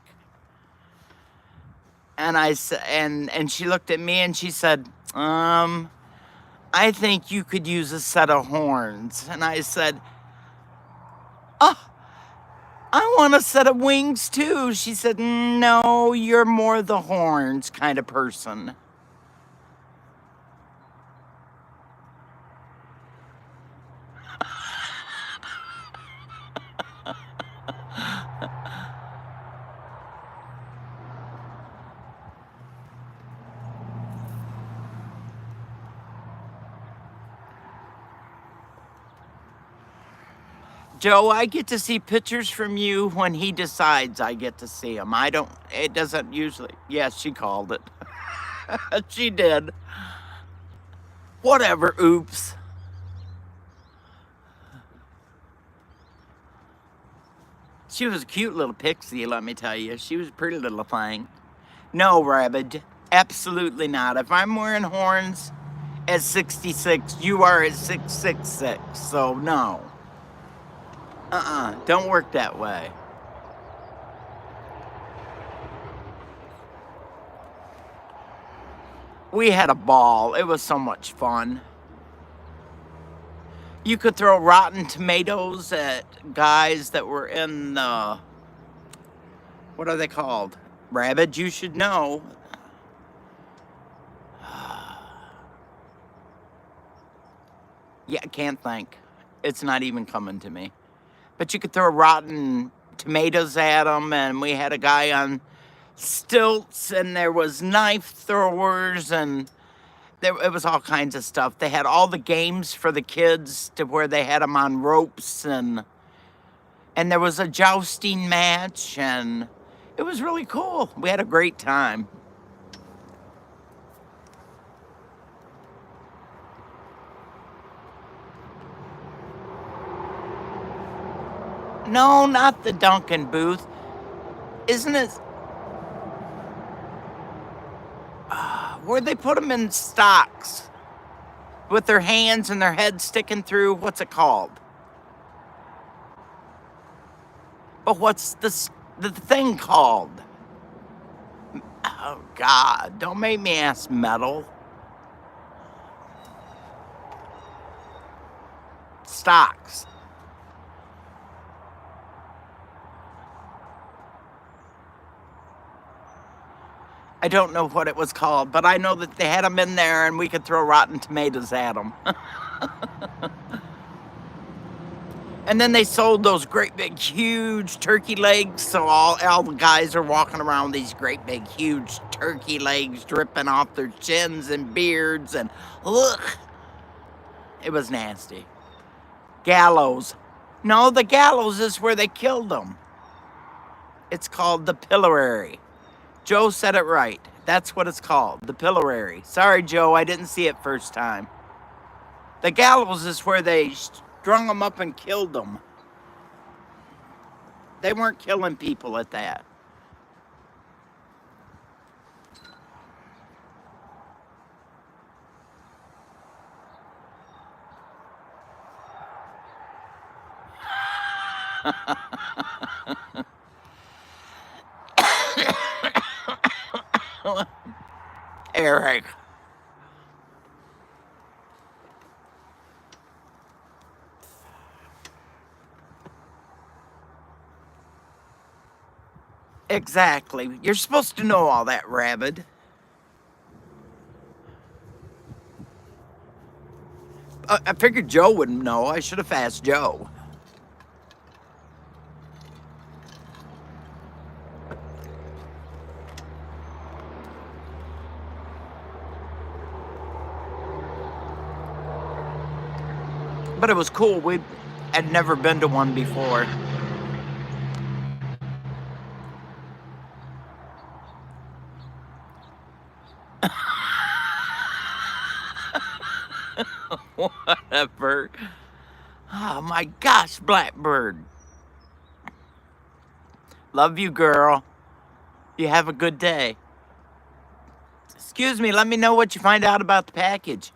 And I said, and she looked at me and she said, "I think you could use a set of horns." And I said, "Oh, I want a set of wings too." She said, "No, you're more the horns kind of person." Joe, I get to see pictures from you when he decides I get to see them. I don't, it doesn't usually. Yes, she called it. She did. Whatever, oops. She was a cute little pixie, let me tell you. She was a pretty little thing. No, Rabbit, absolutely not. If I'm wearing horns at 66, you are at 666, so no. Don't work that way. We had a ball. It was so much fun. You could throw rotten tomatoes at guys that were in the, what are they called? Rabbit, you should know. Yeah, I can't think. It's not even coming to me. But you could throw rotten tomatoes at them, and we had a guy on stilts, and there was knife throwers, and it was all kinds of stuff. They had all the games for the kids to where they had them on ropes, and there was a jousting match, and it was really cool. We had a great time. No, not the Duncan booth. Isn't it where they put them in stocks with their hands and their heads sticking through? What's it called? But what's the thing called? Oh, God, don't make me ask metal. Stocks. I don't know what it was called, but I know that they had them in there and we could throw rotten tomatoes at them. And then they sold those great big huge turkey legs, so all the guys are walking around with these great big huge turkey legs dripping off their chins and beards, and ugh, it was nasty. Gallows. No, the gallows is where they killed them. It's called the pillory. Joe said it right. That's what it's called, the pillory. Sorry, Joe, I didn't see it first time. The gallows is where they strung them up and killed them. They weren't killing people at that. Eric. Exactly. You're supposed to know all that, Rabbit. I figured Joe wouldn't know. I should have asked Joe. But it was cool. We had never been to one before. Whatever. Oh my gosh, Blackbird. Love you, girl. You have a good day. Excuse me, let me know what you find out about the package.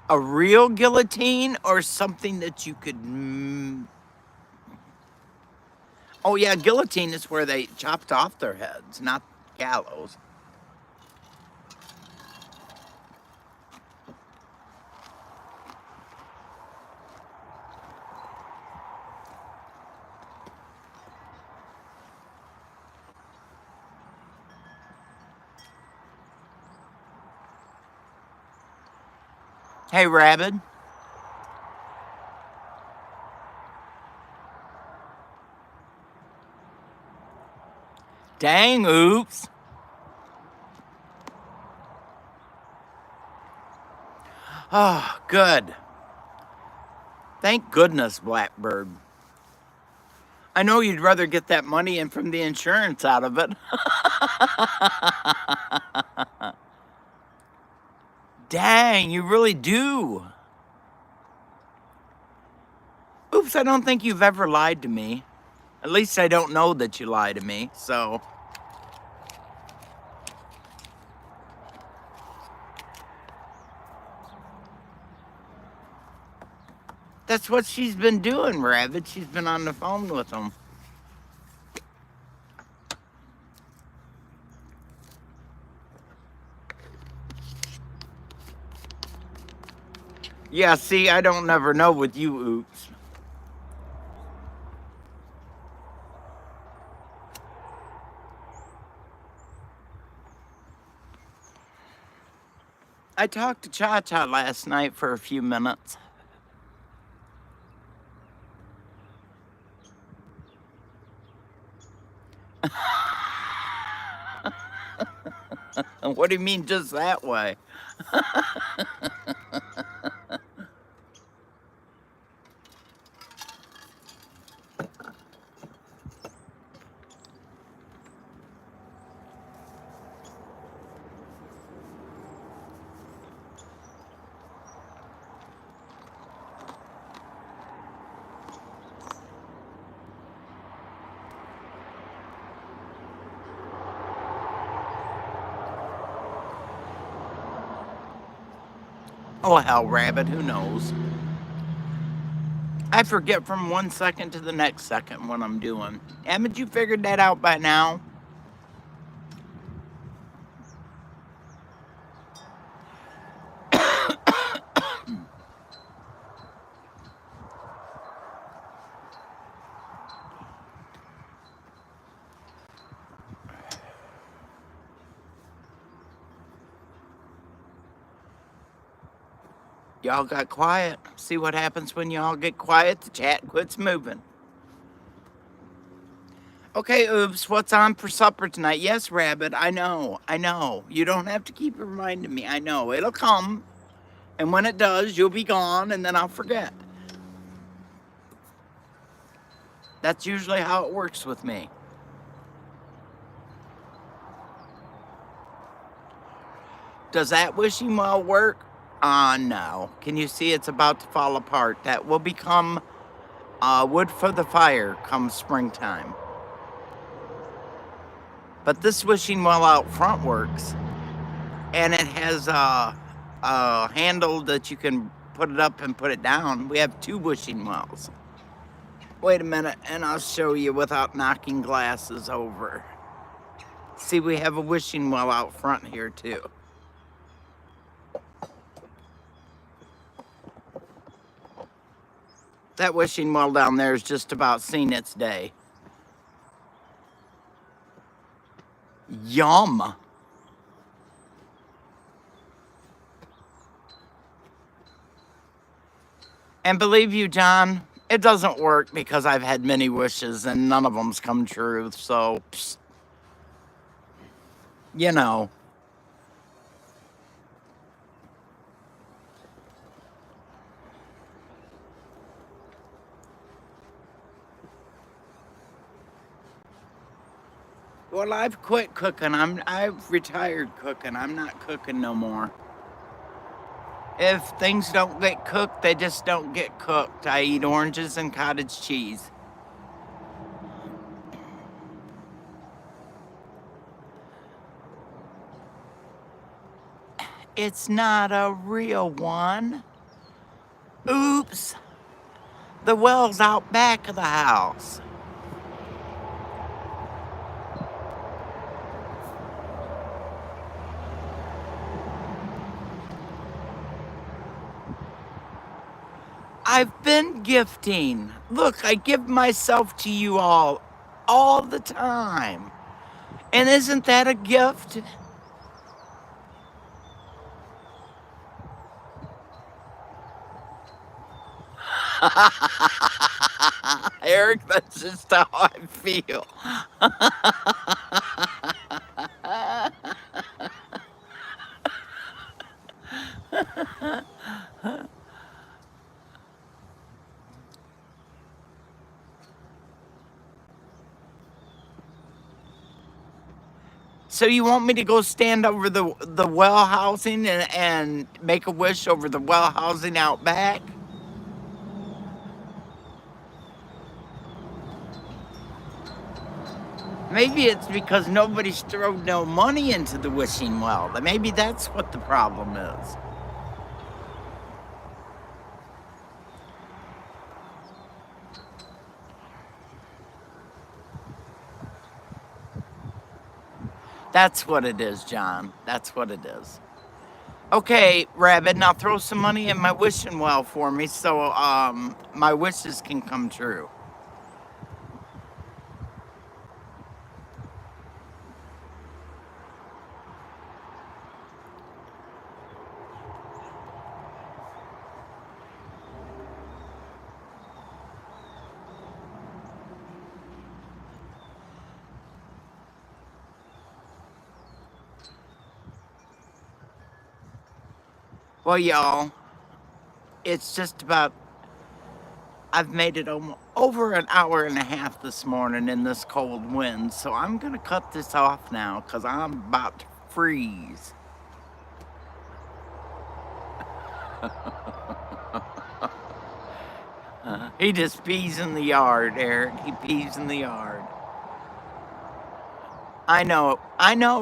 A real guillotine or something that you could... Oh yeah, guillotine is where they chopped off their heads, not gallows. Hey, Rabbit. Dang, oops. Oh, good. Thank goodness, Blackbird. I know you'd rather get that money in from the insurance out of it. Dang, you really do. Oops, I don't think you've ever lied to me. At least I don't know that you lie to me, so... That's what she's been doing, Rabbit. She's been on the phone with him. Yeah, see, I don't never know with you, oops. I talked to Cha-Cha last night for a few minutes. What do you mean just that way? Oh, hell, Rabbit, who knows? I forget from 1 second to the next second what I'm doing. Haven't you figured that out by now? Y'all got quiet. See what happens when y'all get quiet? The chat quits moving. Okay, oops, what's on for supper tonight? Yes, Rabbit, I know. You don't have to keep reminding me. I know, it'll come. And when it does, you'll be gone, and then I'll forget. That's usually how it works with me. Does that wishing well work? No. Can you see it's about to fall apart? That will become wood for the fire come springtime. But this wishing well out front works. And it has a handle that you can put it up and put it down. We have 2 wishing wells. Wait a minute, and I'll show you without knocking glasses over. See, we have a wishing well out front here too. That wishing well down there is just about seen its day. Yum. And believe you, John, it doesn't work because I've had many wishes and none of them's come true. So, psst, you know. Well, I've quit cooking. I've retired cooking. I'm not cooking no more. If things don't get cooked, they just don't get cooked. I eat oranges and cottage cheese. It's not a real one. Oops. The well's out back of the house. I've been gifting. Look, I give myself to you all the time. And isn't that a gift? Eric, that's just how I feel. So you want me to go stand over the well housing and make a wish over the well housing out back? Maybe it's because nobody's thrown no money into the wishing well. Maybe that's what the problem is. That's what it is, John. That's what it is. Okay, Rabbit, now throw some money in my wishing well for me so my wishes can come true. Well, y'all, it's just about, I've made it over an hour and a half this morning in this cold wind, so I'm going to cut this off now because I'm about to freeze. He just pees in the yard, Eric. He pees in the yard. I know,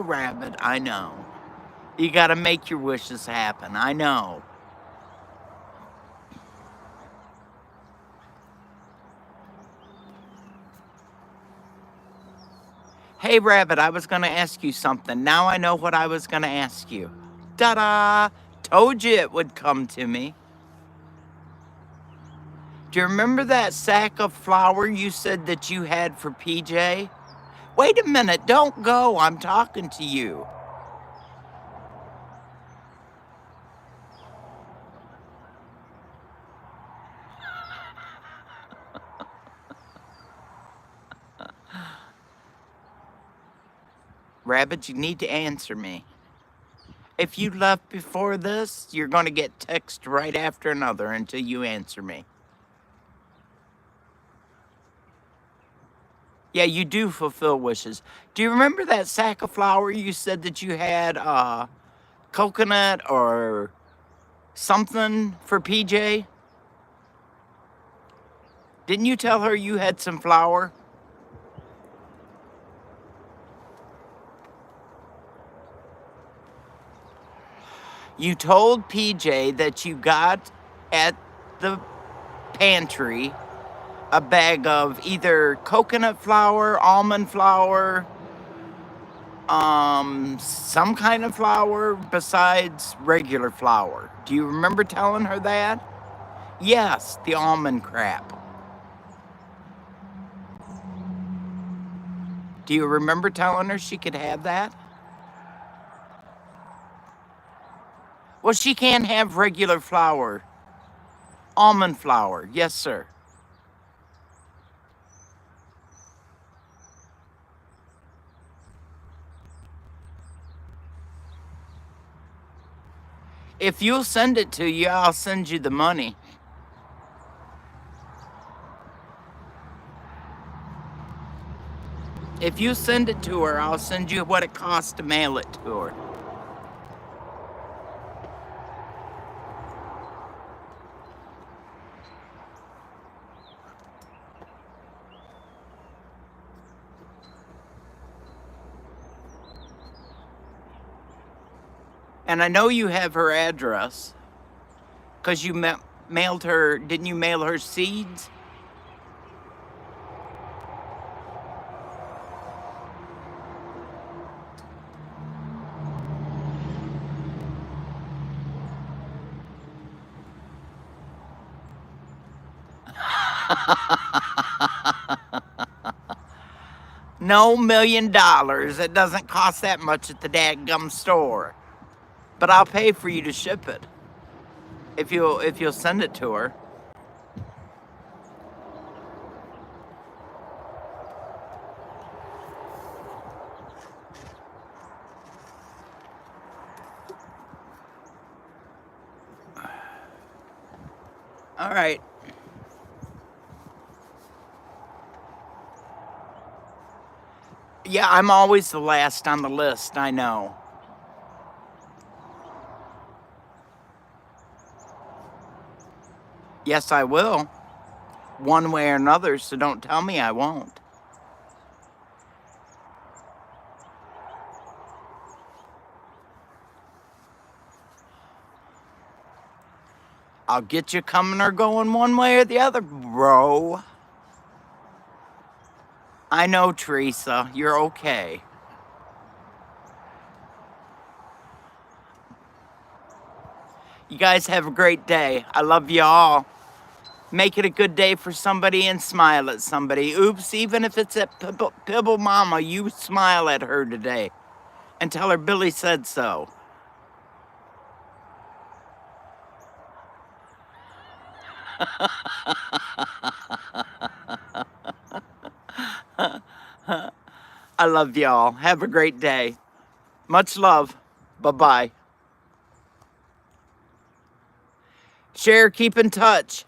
Rabbit, I know. You got to make your wishes happen. I know. Hey, Rabbit, I was going to ask you something. Now I know what I was going to ask you. Ta-da! Told you it would come to me. Do you remember that sack of flour you said that you had for PJ? Wait a minute, don't go. I'm talking to you. Rabbit, you need to answer me. If you left before this, you're going to get text right after another until you answer me. Yeah, you do fulfill wishes. Do you remember that sack of flour you said that you had coconut or something for PJ? Didn't you tell her you had some flour? You told PJ that you got at the pantry a bag of either coconut flour, almond flour, some kind of flour besides regular flour. Do you remember telling her that? Yes, the almond crap. Do you remember telling her she could have that? Well, she can't have regular flour. Almond flour. Yes, sir. If you'll send it to you, I'll send you the money. If you send it to her, I'll send you what it costs to mail it to her. And I know you have her address because you mailed her, didn't you mail her seeds? No, $1 million. It doesn't cost that much at the dadgum store. But I'll pay for you to ship it if you'll send it to her. All right. Yeah, I'm always the last on the list, I know. Yes, I will. One way or another, so don't tell me I won't. I'll get you coming or going one way or the other, bro. I know, Teresa. You're okay. You guys have a great day. I love you all. Make it a good day for somebody and smile at somebody. Oops, even if it's at Pibble Mama, you smile at her today and tell her Billy said so. I love y'all. Have a great day. Much love. Bye-bye. Share, keep in touch.